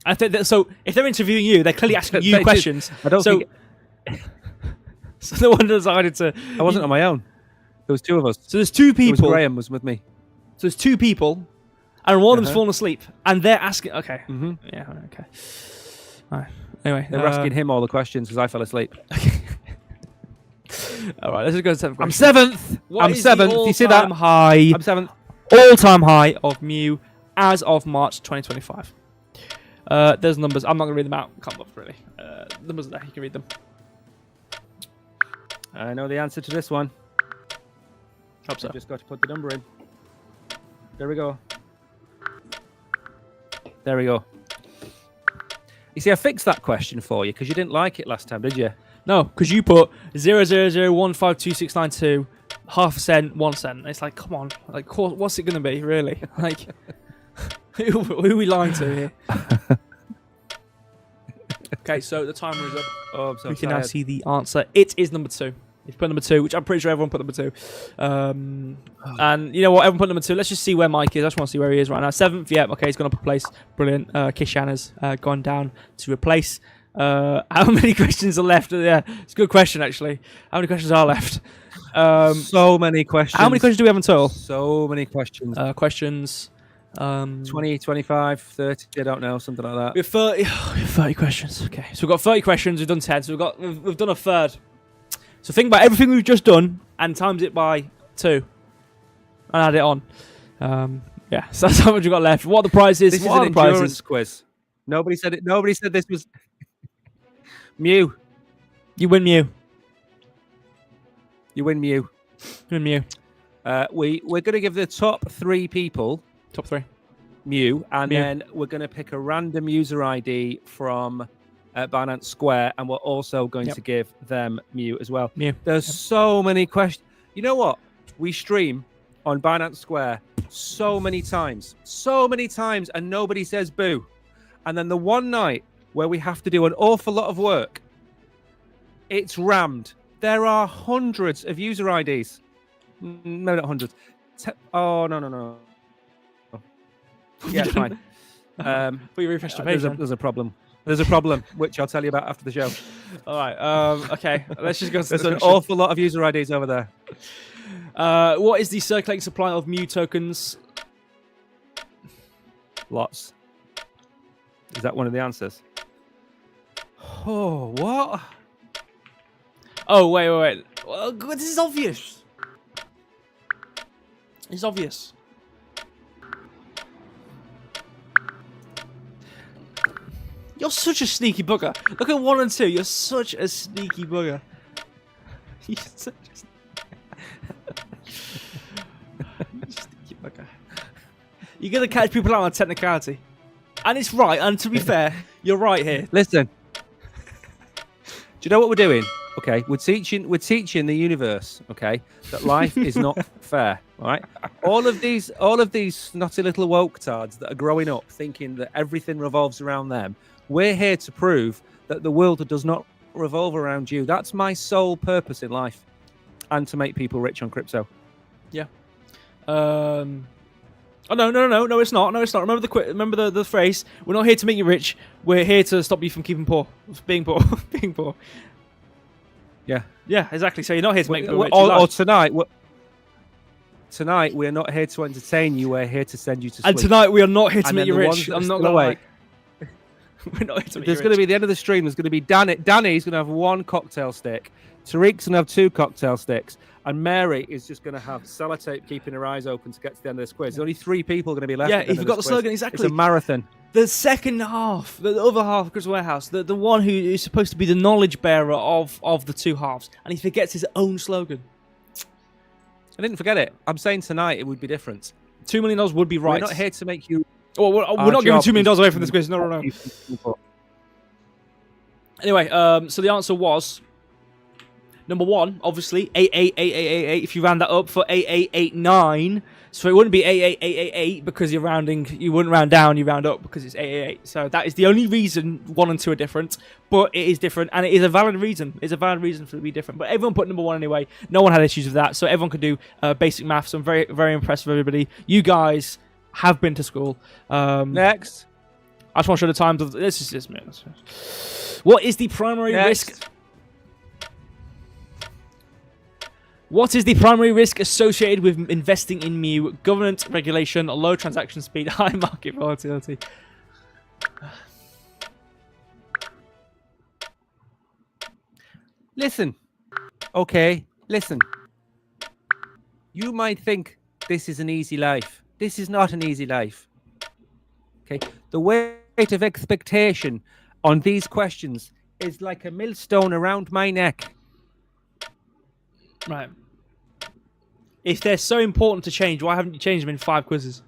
I think that, so. If they're interviewing you, they're clearly asking you questions. I don't think. So no one decided to. I wasn't on my own. There was two of us. So there's two people. Graham was with me. So there's two people, and one of them's fallen asleep, and they're asking. Okay. Mm-hmm. Yeah. Okay. All right. Anyway, They were asking him all the questions because I fell asleep. All right. Let's just go to 7th. I'm 7th. I'm 7th. Do you see that? High. I'm 7th. All-time high of MEW as of March 2025. There's numbers. I'm not going to read them out. Can't bother, really. Numbers are there. You can read them. I know the answer to this one. Hope so. I've just got to put the number in. There we go. There we go. You see, I fixed that question for you because you didn't like it last time, did you? No, because you put 0.0015269 half a cent, 1 cent. It's like, come on. Like, what's it going to be, really? Like, who are we lying to here? Okay, so the timer is up. Oh, I'm so We can tired. now see the answer. It is number 2. You've put number 2, which I'm pretty sure everyone put number 2. And you know what? Everyone put number 2. Let's just see where Mike is. I just want to see where he is right now. 7th. Yeah, okay, he's gone up a place. Brilliant. Kishana's gone down to replace. How many questions are left? Yeah, it's a good question, actually. How many questions are left? So many questions. How many questions do we have in total? So many questions. Questions. 20, 25, 30, I don't know, something like that. We have 30 questions. Okay, so we've got 30 questions. We've done 10. So we've done a third. So think about everything we've just done and times it by 2 and add it on. Yeah, so that's how much we've got left. What are the prizes? This is What an are the endurance prizes? quiz. Nobody said it. Nobody said this was MEW. You win MEW. You win MEW. You win MEW. We're going to give the top 3 people Top 3. MEW, and MEW. then we're going to pick a random user ID from Binance Square, and we're also going to give them MEW as well. MEW. There's so many questions. You know what? We stream on Binance Square so many times, and nobody says boo. And then the one night where we have to do an awful lot of work, it's rammed. There are hundreds of user IDs. No, not hundreds. Oh, no. Yeah, it's fine. But you refreshed the page. There's a problem. There's a problem, which I'll tell you about after the show. All right. Okay. Let's just go to There's the an awful lot of user IDs over there. What is the circulating supply of MEW tokens? Lots. Is that one of the answers? Oh, what? Oh, wait. Well, this is obvious. It's obvious. You're such a sneaky bugger. Look at 1 and 2. You're such a sneaky bugger. You're such a sneaky bugger. You're going to catch people out on technicality. And it's right. And to be fair, you're right here. Listen. Do you know what we're doing? Okay, we're teaching the universe, okay, that life is not fair, all right? All of these snotty little woke tards that are growing up thinking that everything revolves around them, we're here to prove that the world does not revolve around you. That's my sole purpose in life, and to make people rich on crypto. Yeah. Oh no, it's not. No, it's not. Remember the phrase. We're not here to make you rich. We're here to stop you from being poor. Being poor. Yeah. Yeah, exactly. So you're not here to make people rich. Or tonight we're not here to entertain you. We're here to send you to sleep. And tonight we are not here to And make then you the rich. ones that I'm are not still gonna awake. We're not here to make There's you going to rich. be the end of the stream. There's going to be Danny's going to have 1 cocktail stick. Tariq's going to have 2 cocktail sticks. And Mary is just going to have sellotape keeping her eyes open to get to the end of this quiz. There's only 3 people going to be left. Yeah, at the if end you've of got the this quiz. slogan exactly. It's a marathon. The second half, the other half of Crystal Warehouse, the one who is supposed to be the knowledge bearer of the 2 halves, and he forgets his own slogan. I didn't forget it. I'm saying tonight it would be different. $2 million would be right. We're not here to make you. Well, we're not giving $2 million away from this quiz. No. Anyway, so the answer was number 1, obviously 88888. If you round that up for 8889, so it wouldn't be 88888 because you're rounding. You wouldn't round down. You round up because it's 888. So that is the only reason 1 and 2 are different. But it is different, and it is a valid reason. It's a valid reason for it to be different. But everyone put number 1 anyway. No one had issues with that, so everyone could do basic maths. I'm very, very impressed with everybody. You guys have been to school. Next. I just want to show the times of this. Is this minutes. What is the primary risk? What is the primary risk associated with investing in MEW? Governance, regulation, low transaction speed, high market volatility. Listen. Okay, listen. You might think this is an easy life. This is not an easy life. Okay, the weight of expectation on these questions is like a millstone around my neck. Right. If they're so important to change, why haven't you changed them in 5 quizzes?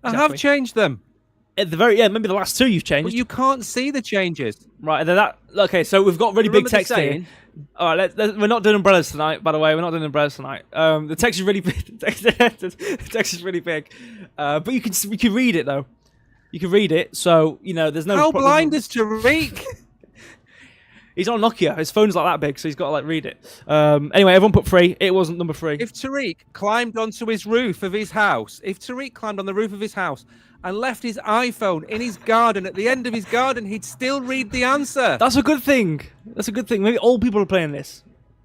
I have changed them. At the very maybe the last 2 you've changed. But you can't see the changes. Right, okay, so we've got really big text here. All right, we're not doing umbrellas tonight, by the way. We're not doing umbrellas tonight. The text is really big. The text is really big. But you can read it, though. You can read it, so, there's no... How blind is Tariq? He's on Nokia. His phone's like that big, so he's got to, read it. Anyway, everyone put 3. It wasn't number 3. If Tariq climbed onto his roof of his house, and left his iPhone in his garden, at the end of his garden, he'd still read the answer. That's a good thing. Maybe old people are playing this.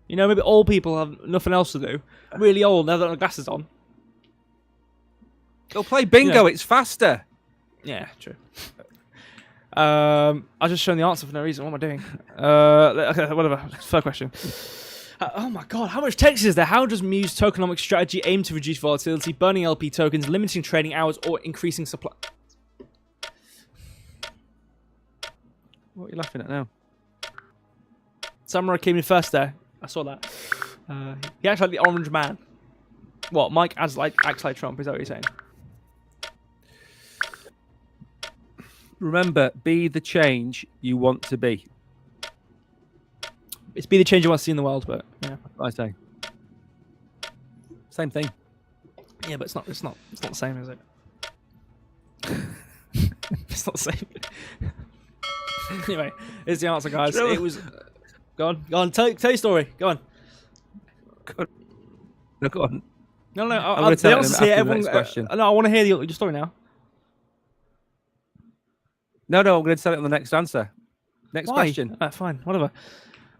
Maybe old people have nothing else to do. Really old, they don't have glasses on. They'll play bingo, it's faster. Yeah, true. I just shown the answer for no reason. What am I doing? Okay, whatever. Third question. Oh my god, how much text is there? How does MEW's tokenomics strategy aim to reduce volatility, burning LP tokens, limiting trading hours, or increasing supply? What are you laughing at now? Samurai came in first there. I saw that. He acts like the orange man. What, Mike acts like Trump, is that what you're saying? Remember, be the change you want to be. It's be the change you want to see in the world, but yeah. I say. Same thing. Yeah, but it's not the same, is it? It's not the same. Anyway, here's the answer, guys. It was... Go on. Tell your story. Go on. No, go on. No. I'm going to tell you the next question. No, I want to hear your story now. No, I'm going to tell it on the next answer. Next question. Fine, whatever.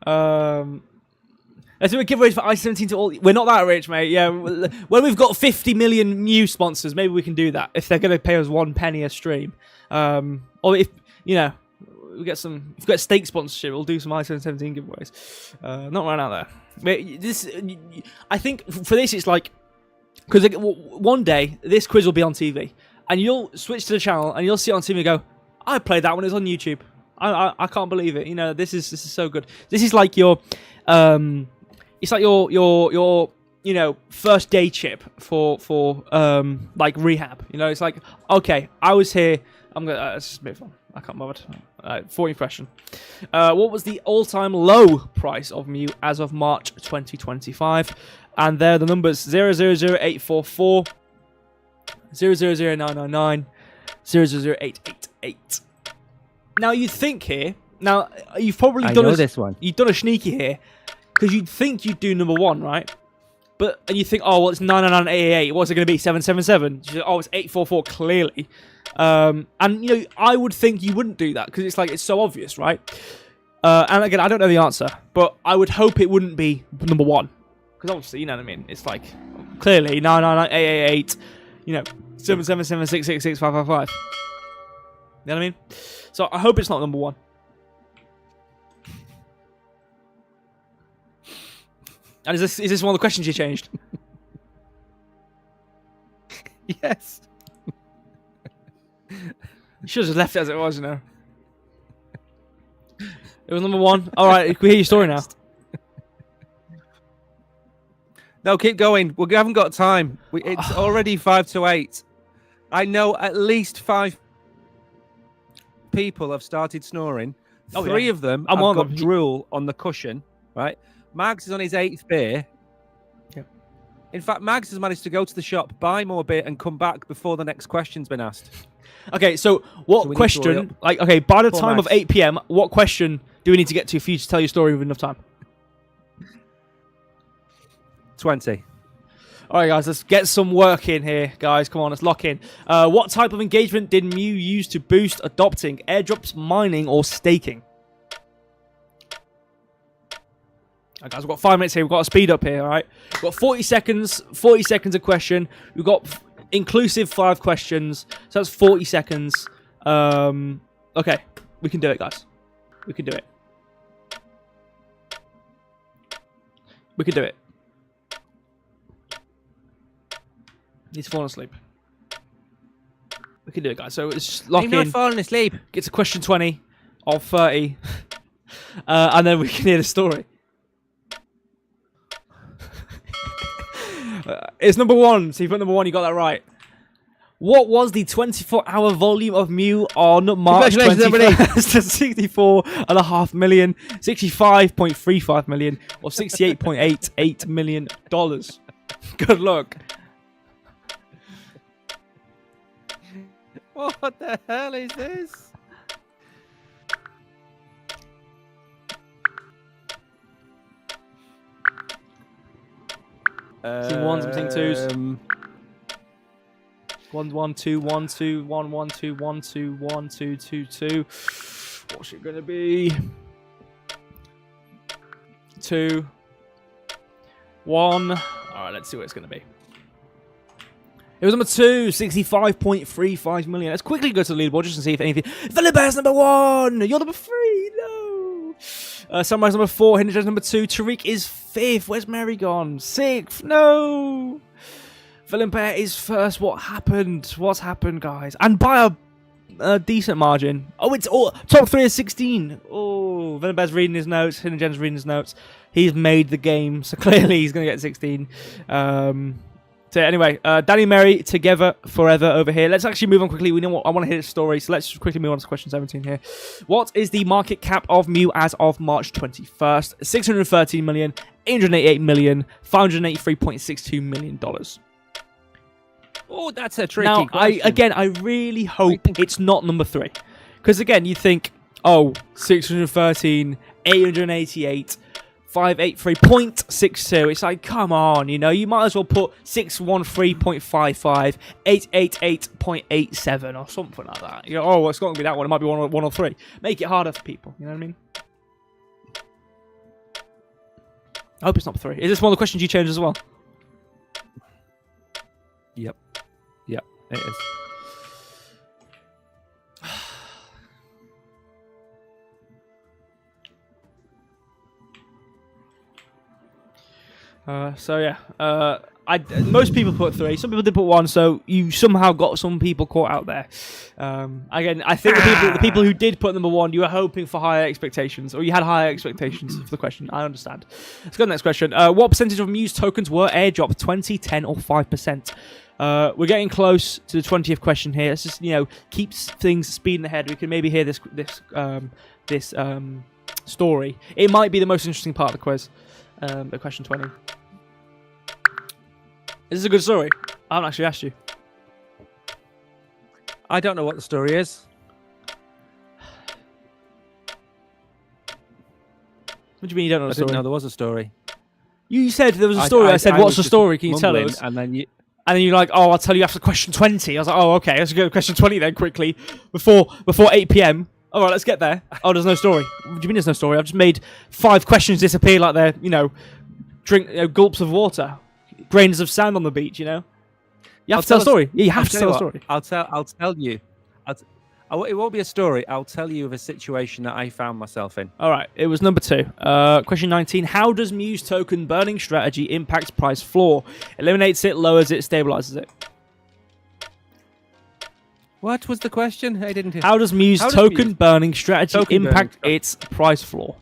Let's do a giveaway for I-17 to all. We're not that rich, mate. Yeah, when we've got 50 million new sponsors, maybe we can do that if they're going to pay us 1 penny a stream. Or if we get some, if we get steak sponsorship, we'll do some I-17 giveaways. Not right out there. But I think for this, it's like because one day this quiz will be on TV, and you'll switch to the channel and you'll see it on TV and go, "I played that when it was on YouTube. I can't believe it. This is so good. This is like your it's like your first day chip for like rehab. It's like, okay, I was here. It's just a bit fun. I can't bother. For impression. What was the all-time low price of MEW as of March 2025? And there are the numbers: 000844, 000999, 000888. Now you'd think here. Now you've probably done this one. You've done a sneaky here because you'd think you'd do number 1, right? And you think, oh well, it's 99988. What's it going to be? 777? Oh, it's 844 clearly. And I would think you wouldn't do that because it's so obvious, right? And again, I don't know the answer, but I would hope it wouldn't be number 1 because obviously, you know what I mean. It's like clearly 99988. 777666555. You know what I mean? So I hope it's not number 1. And is this one of the questions you changed? Yes. You should have just left it as it was, It was number 1. All right, can we hear your story now? No, keep going. We haven't got time. It's already 5 to 8. I know at least 5 people have started snoring. Oh, 3 yeah. of them I'm have one of got them. drool on the cushion, right? Mags is on his 8th beer. Yep. In fact, Mags has managed to go to the shop, buy more beer, and come back before the next question's been asked. Okay, so what So we need to hurry question? Like, okay, by the Poor time of Max. 8 p.m., what question do we need to get to for you to tell your story with enough time? 20. All right, guys, let's get some work in here, guys. Come on, let's lock in. What type of engagement did MEW use to boost adopting airdrops, mining, or staking? All right, guys, we've got 5 minutes here. We've got to speed up here, all right? We've got 40 seconds. 40 seconds a question. We've got inclusive 5 questions, so that's 40 seconds. Okay, we can do it, guys. We can do it. We can do it. He's falling asleep. We can do it, guys. So it's just lock I'm in. not falling asleep. Get to question 20 of 30. And then we can hear the story. It's number 1. So you put number 1, you got that right. What was the 24-hour volume of MEW on March 21st? 64.5 million, 65.35 million, or $68.88 million? Good luck. What the hell is this? Seeing ones, I'm seeing twos. 1 1 2 1 2 1 1 2 1 2 1 2 2 2. What's it gonna be? 2 1. All right, let's see what it's gonna be. It was number 2, 65.35 million. Let's quickly go to the leaderboard just to see if anything. Philippe's number 1. You're number 3. No. Sunrise number 4. Hinder's number 2. Tariq is 5th. Where's Mary gone? 6th. No. Philippe is first. What happened? What's happened, guys? And by a decent margin. Oh, it's all top 3 is 16. Oh, Philippe's reading his notes. Hinder's reading his notes. He's made the game, so clearly he's going to get 16. So anyway, Danny and Mary together forever over here. Let's actually move on quickly. We know what I want to hear the story, so let's just quickly move on to question 17 here. What is the market cap of MEW as of March 21st? 613 million, 888 million, $583.62 million. Oh, that's a tricky question. I really hope it's not number 3. Because again, you think, oh, 613, 888, 583.62. It's like, come on, you know, you might as well put 613.55, 888.87 or something like that. You know, oh, it's not going to be that one. It might be one or 3. Make it harder for people. You know what I mean? I hope it's not 3. Is this one of the questions you changed as well? Yep. Yep, it is. So yeah, most people put 3. Some people did put 1. So you somehow got some people caught out there. Again, I think the people who did put number 1, you were hoping for higher expectations, or you had higher expectations for the question. I understand. Let's go to the next question. What percentage of MEW's tokens were airdropped? 20, 10, or 5%? We're getting close to the 20th question here. Let's just, you know, keep things speeding ahead. We can maybe hear this story. It might be the most interesting part of the quiz. The question 20. Is this a good story? I haven't actually asked you. I don't know what the story is. What do you mean you don't know the I story? didn't know there was a story. You said there was a story. I said, what's the story? Can you tell us? And then you... And then you're like, oh, I'll tell you after question 20. I was like, oh, okay, let's go to question 20 then quickly. Before 8 p.m. All right, let's get there. Oh, there's no story. What do you mean there's no story? I've just made 5 questions disappear like they're, you know, gulps of water. Grains of sand on the beach, you know? You have to tell a story. Yeah, you have to tell a story. I'll tell you. It won't be a story. I'll tell you of a situation that I found myself in. All right, it was number 2. Question 19. How does MEW's token burning strategy impact price floor? Eliminates it, lowers it, stabilizes it. What was the question? I didn't hear. How does MEW's token burning strategy impact its price floor?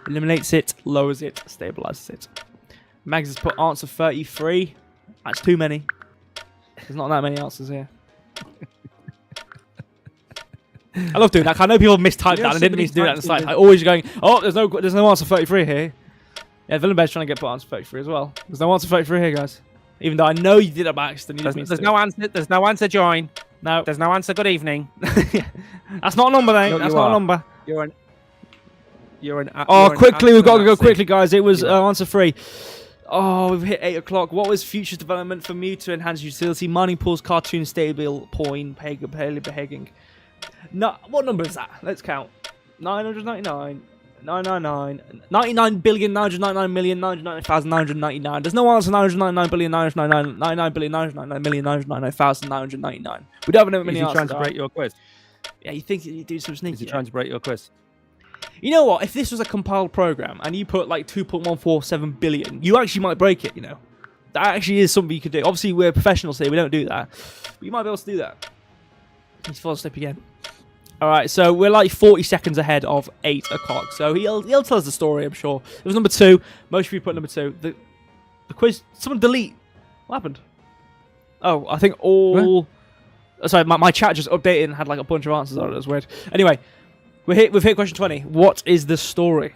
Eliminates it, lowers it, stabilizes it. Mags has put answer 33. That's too many. There's not that many answers here. I love doing that. I know people mistyped that and didn't mean to do that. It's like always going, oh, there's no answer 33 here. Yeah, Villenbear's trying to get put answer 33 as well. There's no answer 33 here, guys. Even though I know you did it by accident. There's no answer. There's no answer. Join. No. There's no answer. Good evening. That's not a number, mate. That's not a number. You're an. Quickly, we've got to go quickly, guys. It was answer 3. Oh, we've hit 8 o'clock. What was future development for Mew to enhance utility? Mining pools, cartoon, stable, point, pegging. No, what number is that? Let's count. 999, 999, 99,999,999,999. There's no answer. 999,999,999,999,999,999. We don't have many answers. Is he trying to break your quiz? Yeah, you think you do some sneaky? Is he trying to break your quiz? You know what? If this was a compiled program and you put like 2.147 billion, you actually might break it, you know. That actually is something you could do. Obviously, we're professionals here. We don't do that. But you might be able to do that. He's fallen asleep again. All right, so we're like 40 seconds ahead of 8 o'clock. So he'll tell us the story, I'm sure. It was number 2. Most of you put number 2. The quiz... Someone delete. What happened? Oh, I think all... What? Sorry, my chat just updated and had like a bunch of answers on it. It was weird. Anyway... We've hit question 20. What is the story?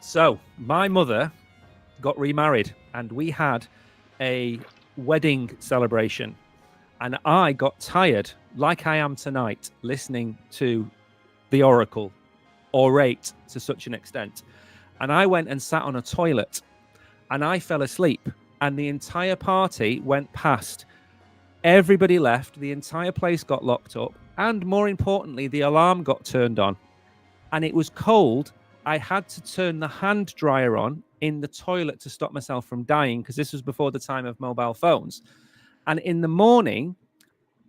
So, my mother got remarried and we had a wedding celebration. And I got tired, like I am tonight, listening to the Oracle orate to such an extent. And I went and sat on a toilet and I fell asleep. And the entire party went past. Everybody left. The entire place got locked up. And more importantly, the alarm got turned on. And it was cold. I had to turn the hand dryer on in the toilet to stop myself from dying, because this was before the time of mobile phones. And in the morning,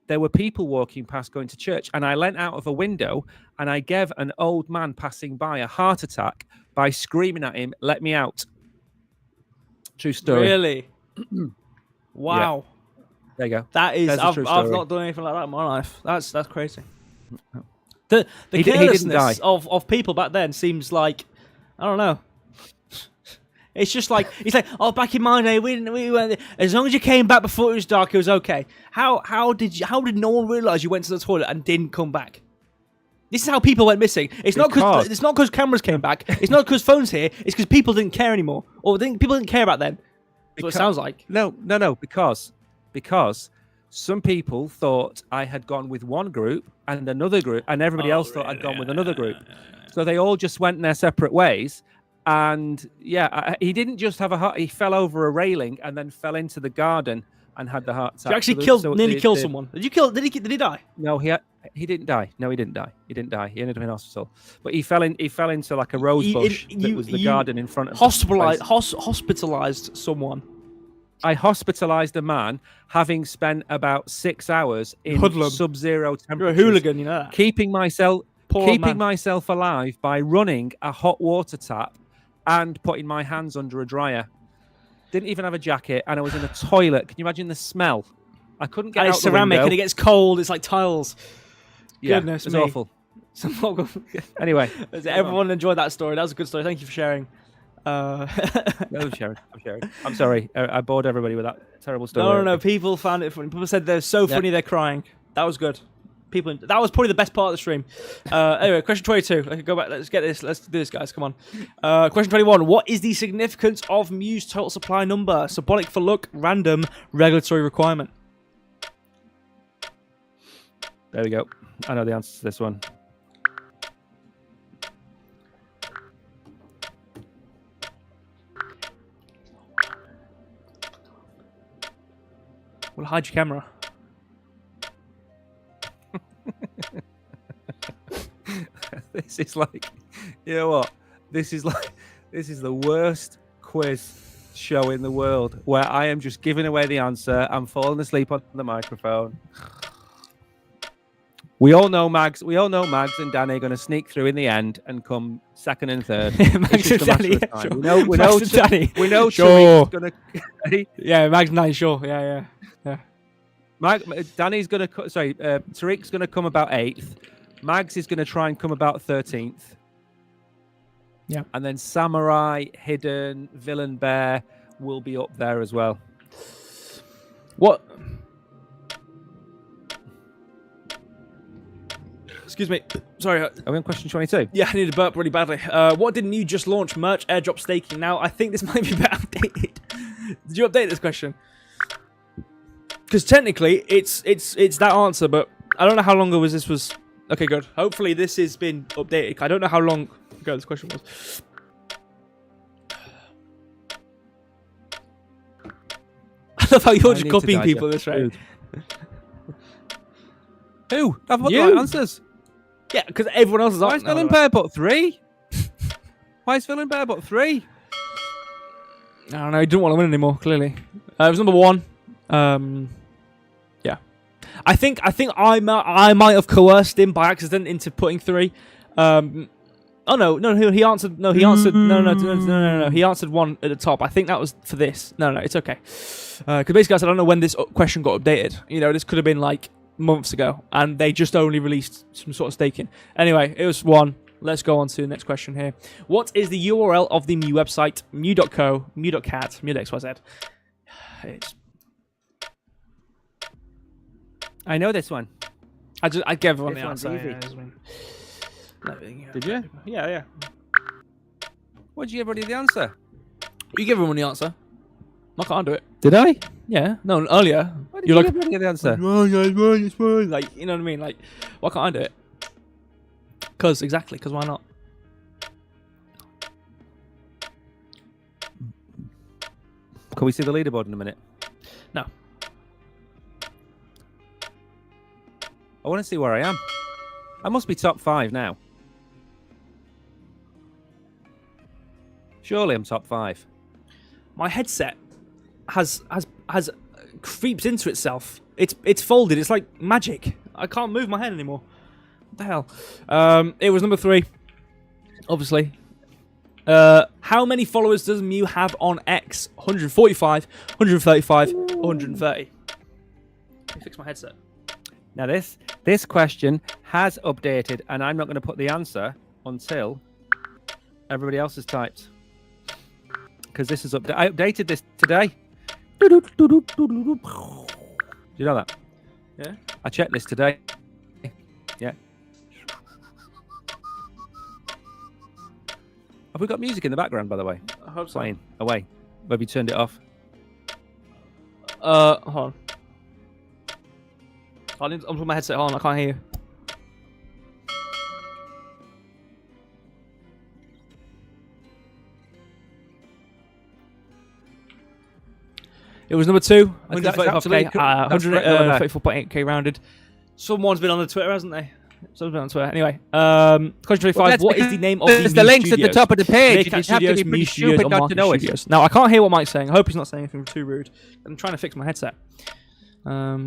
there were people walking past going to church. And I leant out of a window and I gave an old man passing by a heart attack by screaming at him, "Let me out." True story. Really? Wow. Yeah. There you go. That is, I've not done anything like that in my life. That's crazy. The carelessness of people back then seems like, I don't know. It's just like, it's like, oh, back in my day, we went, as long as you came back before it was dark, it was okay. How did no one realise you went to the toilet and didn't come back? This is how people went missing. It's not because cameras came back. It's not because phones here. It's because people didn't care anymore, or people didn't care back then. That's what it sounds like. No, because some people thought I had gone with one group and another group, and everybody else thought I'd gone with another group. So they all just went in their separate ways. And yeah, he didn't just have a heart. He fell over a railing and then fell into the garden and had the heart attack. You actually nearly killed someone. Did he die? No, he didn't die. No, he didn't die. He ended up in hospital. But he fell into like a rose bush that was the garden in front of him. Hospitalized someone. I hospitalized a man having spent about 6 hours in sub-zero temperatures. You're a hooligan, you know that. Keeping myself alive by running a hot water tap and putting my hands under a dryer. Didn't even have a jacket, and I was in a toilet. Can you imagine the smell? I couldn't get out it's ceramic, the window. And it gets cold. It's like tiles. Yeah, Goodness it's me. awful. Anyway, everyone enjoyed that story. That was a good story. Thank you for sharing. No, I'm sharing. I'm sorry. I bored everybody with that terrible story. No. People found it funny. People said they're so funny they're crying. That was good. That was probably the best part of the stream. Anyway, question 22. I can go back. Let's get this. Let's do this, guys. Come on. Question 21. What is the significance of Mew's total supply number? Symbolic for luck, random, regulatory requirement. There we go. I know the answer to this one. Well, hide your camera. This is like, you know what? This is the worst quiz show in the world, where I am just giving away the answer. I'm falling asleep on the microphone. We all know Mags and Danny are going to sneak through in the end and come second and third. Mags and Danny. Sure. We know Danny. We know Sure. Tariq's going to. Yeah, Mags and Danny. Sure. Yeah. Danny's going to. Tariq's going to come about 8th. Mags is going to try and come about 13th. Yeah. And then Samurai, Hidden, Villain Bear will be up there as well. What? Excuse me. Sorry. Are we on question 22? Yeah, I need a burp really badly. What did MEW just launch? Merch, airdrop, staking. Now, I think this might be a bit outdated. Did you update this question? Because technically, it's that answer, but I don't know how long ago this was. Okay, good. Hopefully, this has been updated. I don't know how long ago this question was. I love how you're just copying people this rate. Who? I've got the You. right answers. Yeah, because everyone else is Why is Villain Bear but 3? Why is Villain Bear but 3? I don't know. He didn't want to win anymore. Clearly, it was number 1. Yeah, I think I might have coerced him by accident into putting 3. Oh no, he answered. No, he answered. No. He answered 1 at the top. I think that was for this. No, it's okay. Because basically, I said I don't know when this question got updated. You know, this could have been like months ago, and they just only released some sort of staking. Anyway, it was 1. Let's go on to the next question here. What is the URL of the MEW website? MEW.co, MEW.cat, MEW.xyz. It's... I know this one. I gave everyone the This answer. one's Did you? Yeah. What did you give everybody the answer? You give everyone the answer. I can't do it. Did I? Yeah. No, earlier. Why did you give everybody the answer? It's fine. Like, you know what I mean? Like, why can't I do it? Because why not? Can we see the leaderboard in a minute? No. I want to see where I am. I must be top 5 now. Surely I'm top 5. My headset has creeps into itself. It's folded. It's like magic. I can't move my head anymore. What the hell? It was number 3, obviously. How many followers does MEW have on X? 145, 135, 130. Let me fix my headset. Now this question has updated, and I'm not going to put the answer until everybody else has typed. Because this is I updated this today. Do you know that? Yeah. I checked this today. Yeah. Have we got music in the background, by the way? I hope so. Playing away. Have you turned it off? Hold on. I'm putting my headset on. I can't hear you. It was number 2. That's 135k, that's right over there. 134.8k rounded. Someone's been on the Twitter, hasn't they? Someone's been on Twitter. Anyway, question 25. What is the name of the There's the links studios? at the top of the page. You Maycat have to Studios, be pretty MEW Studios, stupid or not to Market know it. Studios. Now, I can't hear what Mike's saying. I hope he's not saying anything too rude. I'm trying to fix my headset. I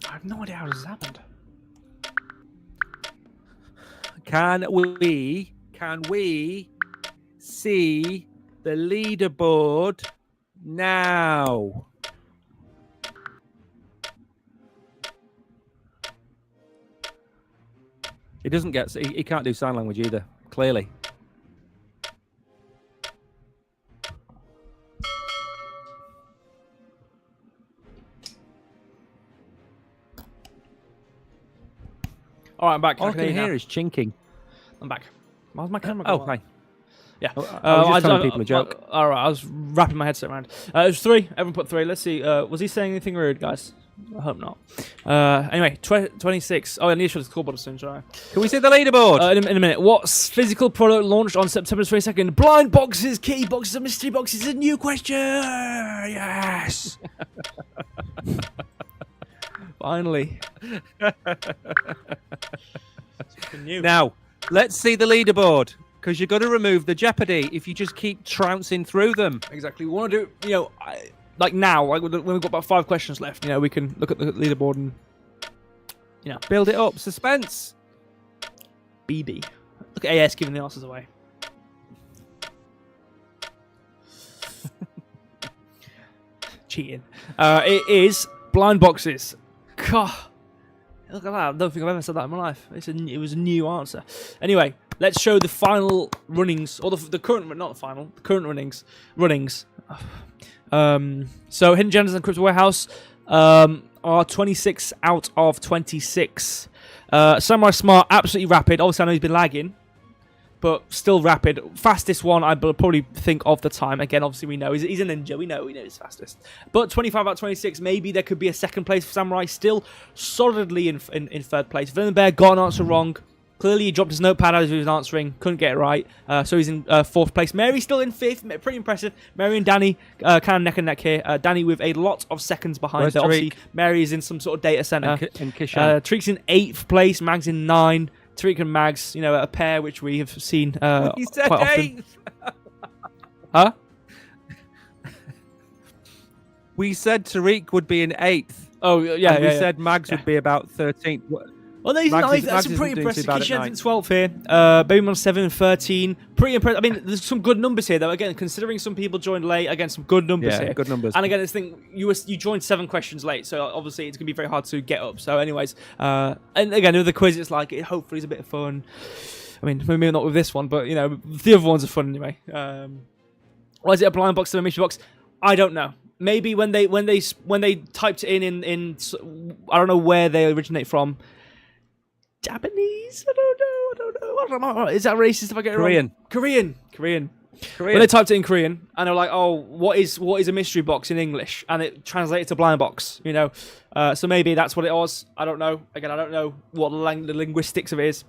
have no idea how this has happened. Can we see the leaderboard now? He doesn't get. He can't do sign language either. Clearly. All right, I'm back. All I can hear is chinking. I'm back. Why's my camera Oh, going on? hi. Yeah. I was just telling people a joke. All right, I was wrapping my headset around. It was 3. Everyone put 3. Let's see. Was he saying anything rude, guys? I hope not. Anyway, 26. Oh, I need to show the scoreboard soon, sorry. Can we see the leaderboard? In a minute. What physical product launched on September 22nd? Blind boxes, key boxes, and mystery boxes. A new question. Yes. Finally. Something new. Now, let's see the leaderboard, because you've got to remove the jeopardy if you just keep trouncing through them. Exactly. We want to do, like now, like when we've got about 5 questions left, we can look at the leaderboard and, build it up. Suspense. BB. Look at AS giving the answers away. Cheating. It is blind boxes. God. Look at that. I don't think I've ever said that in my life. It was a new answer. Anyway, let's show the final runnings, or the current, not the final, the current runnings. So Hidden Gems and Crypto Warehouse are 26 out of 26. Samurai Smart, absolutely rapid. Obviously, I know he's been lagging, but still rapid. Fastest one, I probably think of the time. Again, obviously, we know he's a ninja. We know he's fastest. But 25 out of 26, maybe there could be a second place for Samurai. Still solidly in third place. Villain Bear got an answer wrong. Clearly, he dropped his notepad as he was answering. Couldn't get it right. So he's in fourth place. Mary's still in fifth. Pretty impressive. Mary and Danny kind of neck and neck here. Danny with a lot of seconds behind her. Obviously, Mary is in some sort of data center. And Kishan. Tariq's in 8th place. Mag's in 9. Tariq and Mags, a pair which we have seen He said quite often. 8th. Huh? We said Tariq would be in 8th. Oh, yeah, and we said Mags would be about 13th. Well, no, he's in 9th. That's pretty impressive. Kishan's in 12th here. Babymon's 7 and 13. Pretty impressive. I mean, there's some good numbers here, though. Again, considering some people joined late, again, some good numbers here. Good numbers. And again, this thing, you joined 7 questions late, so obviously it's going to be very hard to get up. So anyways, and again, with the quiz, it's like, hopefully it's a bit of fun. I mean, maybe not with this one, but, the other ones are fun anyway. Why is it a blind box to a mystery box? I don't know. Maybe when they typed it in I don't know where they originate from. Japanese? I don't know. Is that racist if I get it wrong? Korean. When they typed it in Korean, and they're like, "Oh, what is a mystery box in English?" and it translated to blind box. So maybe that's what it was. I don't know. Again, I don't know what the linguistics of it is.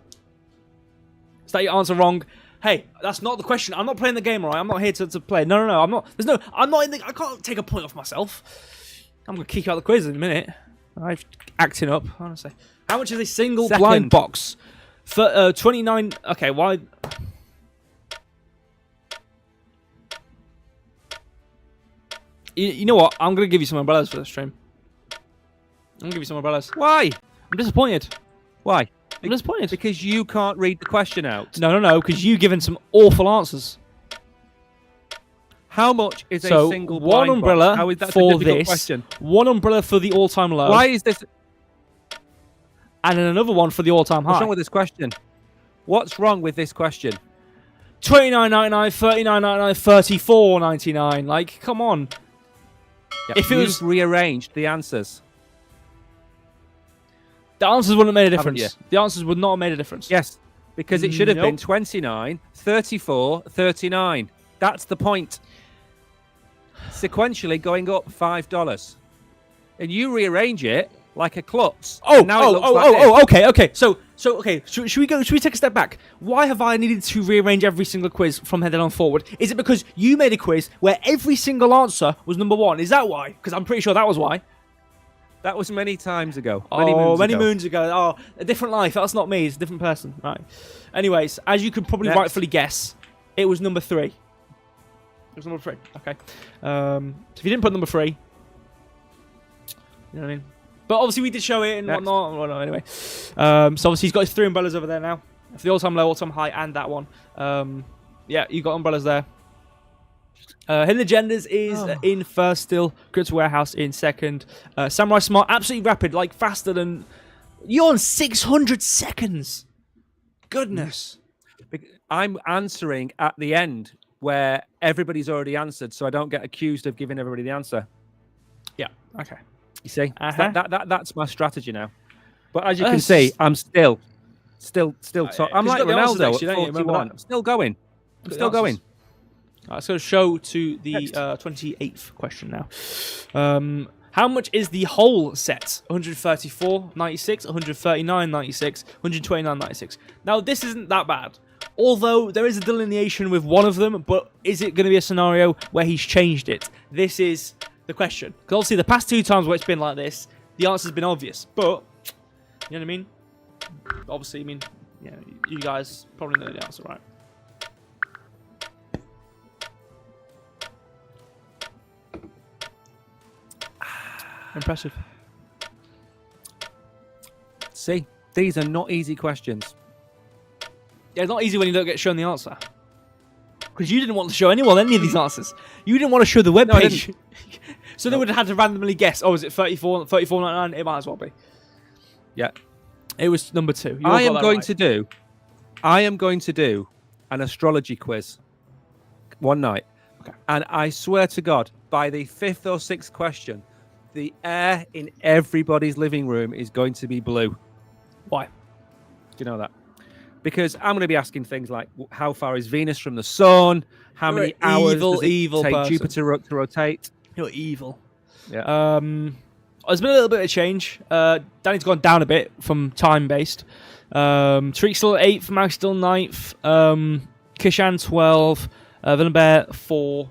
Is that your answer wrong? Hey, that's not the question. I'm not playing the game, all right? I'm not here to play. No. I'm not. I'm not in the. I can't take a point off myself. I'm gonna kick you out of the quiz in a minute. I'm acting up, honestly. How much is a single blind box? For 29. Okay, why? You know what? I'm gonna give you some umbrellas for this stream. I'm gonna give you some umbrellas. Why? I'm disappointed. Why? I'm disappointed. Because you can't read the question out. No. Because you've given some awful answers. How much is a single one blind umbrella box? How is that for a difficult this? Question? One umbrella for the all-time low. Why is this? And then another one for the all-time high. What's wrong with this question? What's wrong with this question? $29.99, $39.99, $34.99. Like, come on. Yeah, if it was rearranged the answers. The answers wouldn't have made a difference. The answers would not have made a difference. Yes, because it should have been 29, 34, 39. That's the point. Sequentially going up $5. And you rearrange it like a klutz. Okay. So should we take a step back? Why have I needed to rearrange every single quiz from then on forward? Is it because you made a quiz where every single answer was number 1? Is that why? Because I'm pretty sure that was why. That was many times ago. Many moons ago. Oh, a different life. That's not me. It's a different person. Right. Anyways, as you could probably rightfully guess, it was number 3. It was number 3. Okay. So if you didn't put number 3, you know what I mean? But obviously we did show it and whatnot. Anyway. So obviously he's got his 3 umbrellas over there now. For the all-time low, all-time high, and that one. Yeah, you got umbrellas there. Hidden Agendas is in first still. Crypto Warehouse in second. Samurai Smart, absolutely rapid, like faster than... You're on 600 seconds. Goodness. I'm answering at the end where everybody's already answered, so I don't get accused of giving everybody the answer. Yeah, okay. You see? That's my strategy now. But as you can see, I'm still top. I'm like Ronaldo at 41. I'm still going. I'm still going. Let's go show to the 28th question now. How much is the whole set? 134.96, 139.96, 129.96. Now, this isn't that bad. Although there is a delineation with one of them, but is it going to be a scenario where he's changed it? This is the question. Because obviously the past 2 times where it's been like this, the answer's been obvious. But, you know what I mean? Obviously, I mean, yeah, you guys probably know the answer, right? Impressive. See, these are not easy questions. Yeah, it's not easy when you don't get shown the answer. Because you didn't want to show anyone any of these answers. You didn't want to show the webpage. So they would have had to randomly guess, oh, is it 34.99? It might as well be. Yeah. It was number 2. I am going to do an astrology quiz one night. Okay. And I swear to God, by the 5th or 6th question, the air in everybody's living room is going to be blue. Why? Do you know that? Because I'm going to be asking things like, how far is Venus from the sun? How many hours does it take person. Jupiter to rotate? You're evil. Yeah. There's been a little bit of change. Danny's gone down a bit from time-based. Tariq's still 8th, Mag's still 9th. Kishan 12. Villenbear 4.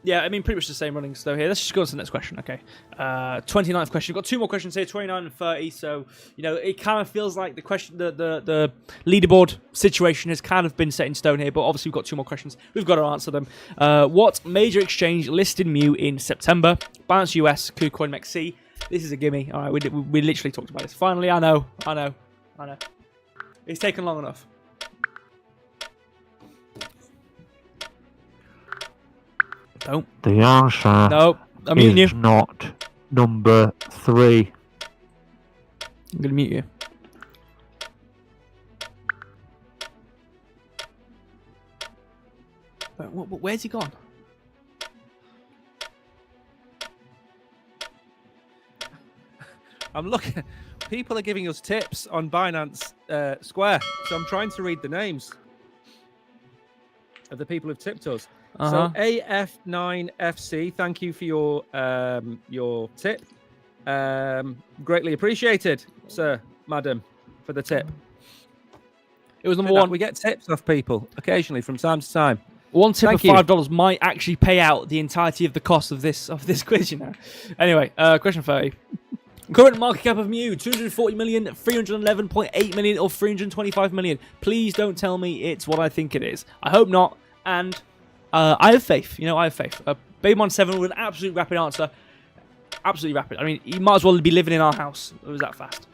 Yeah, I mean, pretty much the same runnings though here. Let's just go on to the next question, okay? 29th question. We've got 2 more questions here, 29 and 30. So, you know, it kind of feels like the question, the leaderboard situation has kind of been set in stone here, but obviously we've got 2 more questions. We've got to answer them. What major exchange listed MEW in September? Binance US, KuCoin MEXC. This is a gimme. All right, we literally talked about this. Finally, I know. It's taken long enough. Don't. The answer is not number 3. I'm going to mute you. Where's he gone? I'm looking. People are giving us tips on Binance Square, so I'm trying to read the names of the people who've tipped us. So AF9FC, thank you for your tip. Greatly appreciated, sir, madam, for the tip. It was number 1. We get tips off people occasionally from time to time. One tip of $5 might actually pay out the entirety of the cost of this quiz, you know. Anyway, question 30. Current market cap of MEW, 240 million, 311.8 million, or 325 million. Please don't tell me it's what I think it is. I hope not, and I have faith. You know, I have faith. Babemon7 with an absolute rapid answer. Absolutely rapid. I mean, he might as well be living in our house. It was that fast.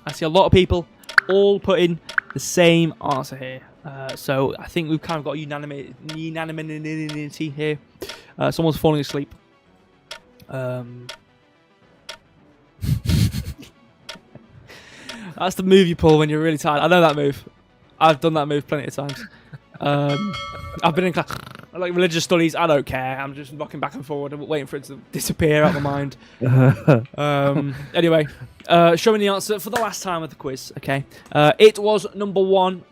I see a lot of people all putting the same answer here. So I think we've kind of got unanimity here. Someone's falling asleep. That's the move you pull when you're really tired. I know that move. I've done that move plenty of times. I've been in class, like religious studies. I don't care. I'm just rocking back and forward and waiting for it to disappear out of my mind. Anyway, showing the answer for the last time of the quiz. Okay, it was number 1.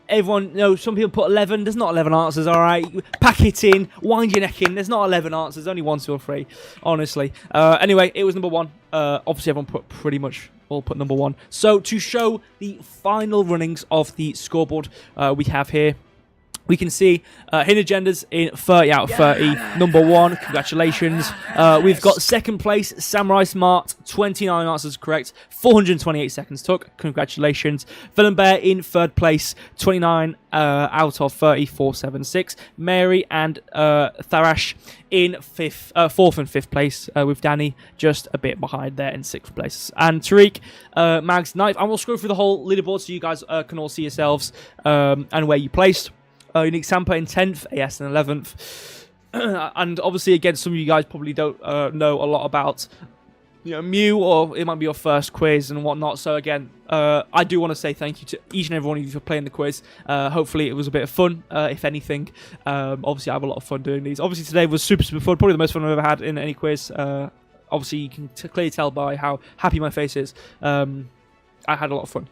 Everyone, you know, some people put 11. There's not 11 answers, all right? Pack it in, wind your neck in. There's not 11 answers, only 1, 2, or 3, honestly. Anyway, it was number 1. Obviously, everyone put pretty much all put number 1. So, to show the final runnings of the scoreboard we have here, we can see Hidden Agendas in 30 out of 30. Number 1, congratulations. We've got second place, Samurai Smart, 29 answers correct, 428 seconds took. Congratulations. Villain Bear in 3rd place, 29 out of 30, 476. Mary and Tharash in 4th and 5th place, with Danny just a bit behind there in 6th place. And Tariq, Mag's 9th. And we'll scroll through the whole leaderboard so you guys can all see yourselves and where you placed. Unique Sampa in 10th, AS in 11th. And obviously, again, some of you guys probably don't know a lot about MEW, or it might be your first quiz and whatnot. So again, I do want to say thank you to each and every one of you for playing the quiz. Hopefully, it was a bit of fun, if anything. Obviously, I have a lot of fun doing these. Obviously, today was super, super fun. Probably the most fun I've ever had in any quiz. Obviously, you can clearly tell by how happy my face is. I had a lot of fun.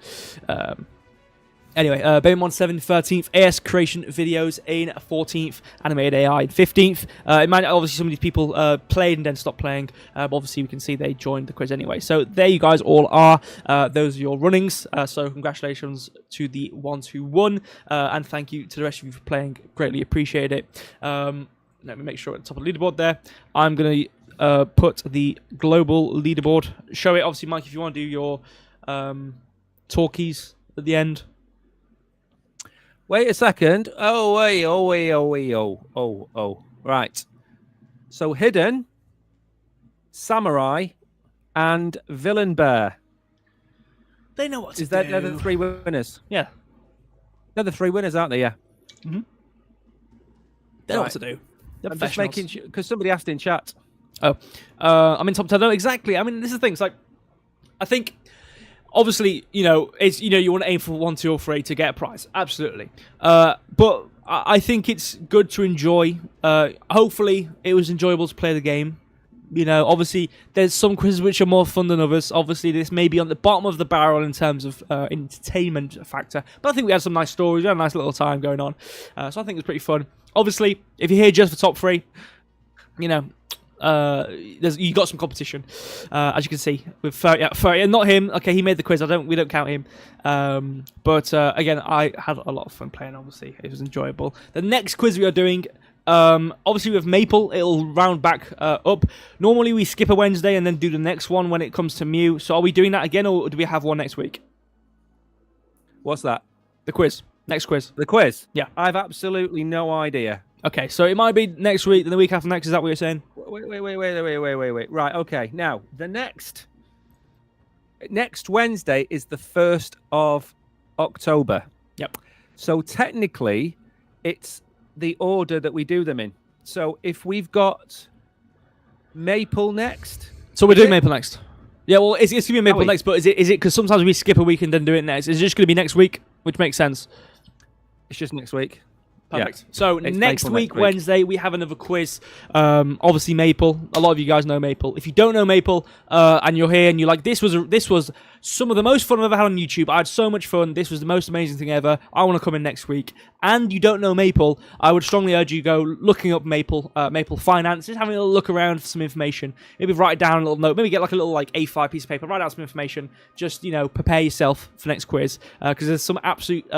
Anyway, Babemon7 13th, AS Creation Videos in 14th, Animated AI in 15th. It might obviously some of these people played and then stopped playing, but obviously we can see they joined the quiz anyway. So there you guys all are. Those are your runnings. So congratulations to the ones who won, and thank you to the rest of you for playing. Greatly appreciate it. Let me make sure at the top of the leaderboard there. I'm going to put the global leaderboard. Show it, obviously, Mike, if you want to do your talkies at the end. Wait a second. Oh. Right. So Hidden, Samurai, and Villain Bear. They know what to do. They're the 3 winners? Yeah. They're the 3 winners, aren't they? Yeah. Mm-hmm. They know what to do. I'm just making sure, because somebody asked in chat. I'm in top 10. No, exactly. I mean, this is the thing. It's like, I think, obviously, it's you want to aim for 1, 2, or 3 to get a prize. Absolutely. But I think it's good to enjoy. Hopefully, it was enjoyable to play the game. Obviously, there's some quizzes which are more fun than others. Obviously, this may be on the bottom of the barrel in terms of entertainment factor. But I think we had some nice stories. We had a nice little time going on. So I think it's pretty fun. Obviously, if you're here just for top 3, you got some competition, as you can see with 30, and not him. Okay, he made the quiz. We don't count him. But again, I had a lot of fun playing. Obviously, it was enjoyable. The next quiz we are doing, obviously with Maple, it'll round back up. Normally we skip a Wednesday and then do the next one when it comes to Mew. So are we doing that again, or do we have one next week? What's that? The quiz. Next quiz. The quiz? Yeah. I've absolutely no idea. Okay, so it might be next week, then the week after next. Is that what you're saying? Wait. Right, okay. Now, the next Wednesday is the 1st of October. Yep. So technically, it's the order that we do them in. So if we've got Maple next. So we're doing Maple next. Yeah, well, it's going to be Maple next, but is it because sometimes we skip a week and then do it next? Is it just going to be next week, which makes sense? It's just next week. Perfect. Yeah. So next week, Wednesday, we have another quiz. Obviously Maple. A lot of you guys know Maple. If you don't know Maple and you're here and you're like, this was some of the most fun I've ever had on YouTube. I had so much fun. This was the most amazing thing ever. I want to come in next week. And you don't know Maple, I would strongly urge you go looking up Maple Finance, just having a look around for some information. Maybe write down a little note. Maybe get like a little A5 piece of paper. Write out some information. Just prepare yourself for next quiz because there's some absolute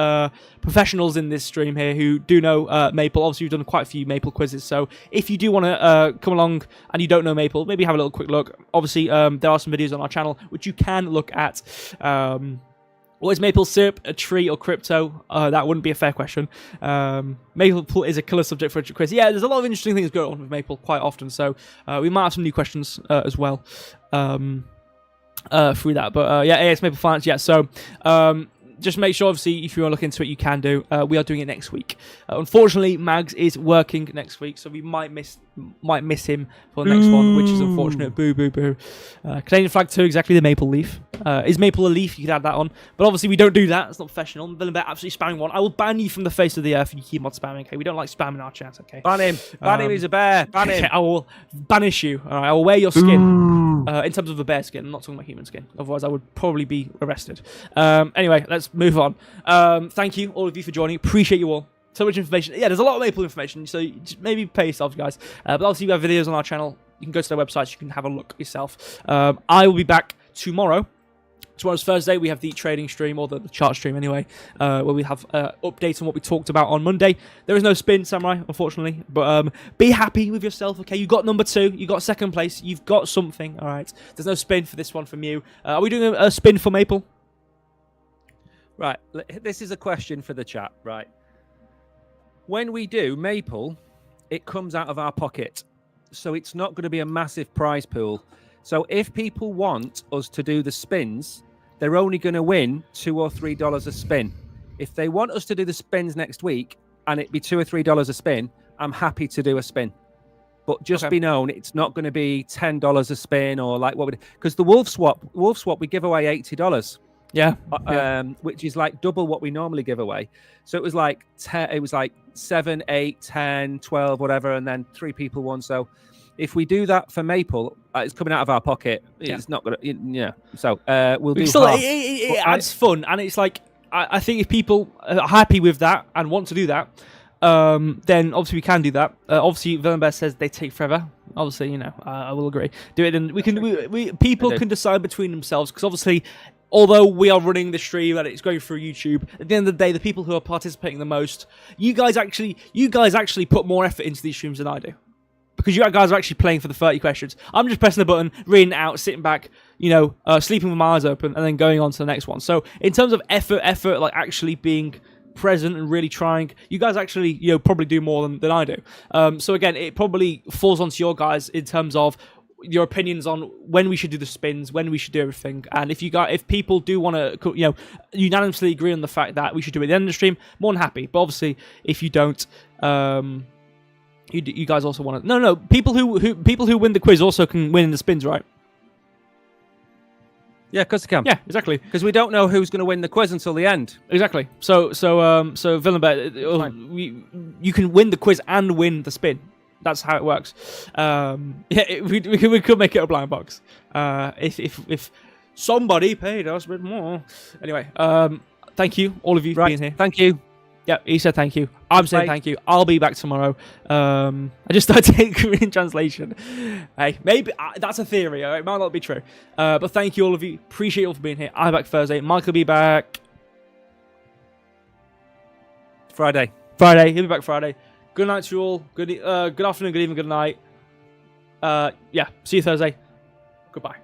professionals in this stream here who do know Maple. Obviously, we've done quite a few Maple quizzes. So if you do want to come along and you don't know Maple, maybe have a little quick look. Obviously, there are some videos on our channel which you can look at. What is maple syrup, a tree, or crypto? That wouldn't be a fair question. Maple is a killer subject for a quiz. Yeah, there's a lot of interesting things going on with Maple quite often, so we might have some new questions as well through that. But yeah, it's Maple Finance. Yeah, so just make sure, obviously, if you want to look into it, you can do. We are doing it next week. Unfortunately, Mags is working next week, so we might miss him for the next one, which is unfortunate. Boo, boo, boo. Canadian flag 2, exactly the maple leaf. Is maple a leaf? You could add that on. But obviously, we don't do that. It's not professional. Villain absolutely spamming one. I will ban you from the face of the earth if you keep on spamming, okay? We don't like spamming our chat, okay? Ban him. Ban him, he's a bear. Ban him. Okay, I will banish you. All right, I will wear your skin. In terms of the bear skin. I'm not talking about human skin. Otherwise, I would probably be arrested. Anyway, let's move on. Thank you, all of you, for joining. Appreciate you all. So much information. Yeah, there's a lot of Maple information, so just maybe pay yourselves, guys. But obviously, we have videos on our channel. You can go to their websites. You can have a look yourself. I will be back tomorrow. Tomorrow's Thursday. We have the trading stream, or the chart stream anyway, where we have updates on what we talked about on Monday. There is no spin, Samurai, unfortunately. But be happy with yourself, okay? You got number 2. You got second place. You've got something, all right? There's no spin for this one from you. Are we doing a spin for Maple? Right. This is a question for the chat, right? When we do Maple, it comes out of our pocket. So it's not going to be a massive prize pool. So if people want us to do the spins, they're only going to win $2 or $3 a spin. If they want us to do the spins next week and it be $2 or $3 a spin, I'm happy to do a spin. But just be known, it's not going to be $10 a spin or like what we do. Because the Wolf Swap, we give away $80. Yeah. Which is like double what we normally give away. So it was like 7, 8, 10, 12, whatever, and then 3 people won. So if we do that for Maple, it's coming out of our pocket. It's not gonna, So we'll do. Still, it adds fun, and it's like I think if people are happy with that and want to do that, then obviously we can do that. Obviously, Villain says they take forever. Obviously, I will agree. Do it, and we can. People can decide between themselves because obviously. Although we are running the stream and it's going through YouTube, at the end of the day, the people who are participating the most, you guys actually put more effort into these streams than I do. Because you guys are actually playing for the 30 questions. I'm just pressing the button, reading it out, sitting back, sleeping with my eyes open, and then going on to the next one. So in terms of effort, like actually being present and really trying, you guys actually, probably do more than I do. So again, it probably falls onto your guys in terms of your opinions on when we should do the spins, when we should do everything, and if people do want to, unanimously agree on the fact that we should do it at the end of the stream, more than happy. But obviously, if you don't, You guys also want to? No. People who win the quiz also can win in the spins, right? Yeah, because they can. Yeah, exactly. Because we don't know who's going to win the quiz until the end. Exactly. So Villenbet, you can win the quiz and win the spin. That's how it works. We could make it a blind box. If somebody paid us a bit more. Anyway, thank you all of you for being here. Thank you. Yeah, he said thank you. I'm saying thank you. I'll be back tomorrow. I just started taking Korean translation. Hey, maybe that's a theory. It might not be true. But thank you all of you. Appreciate you all for being here. I'm back Thursday. Mike will be back Friday. He'll be back Friday. Good night to you all. Good afternoon, good evening, good night. Yeah, see you Thursday. Goodbye.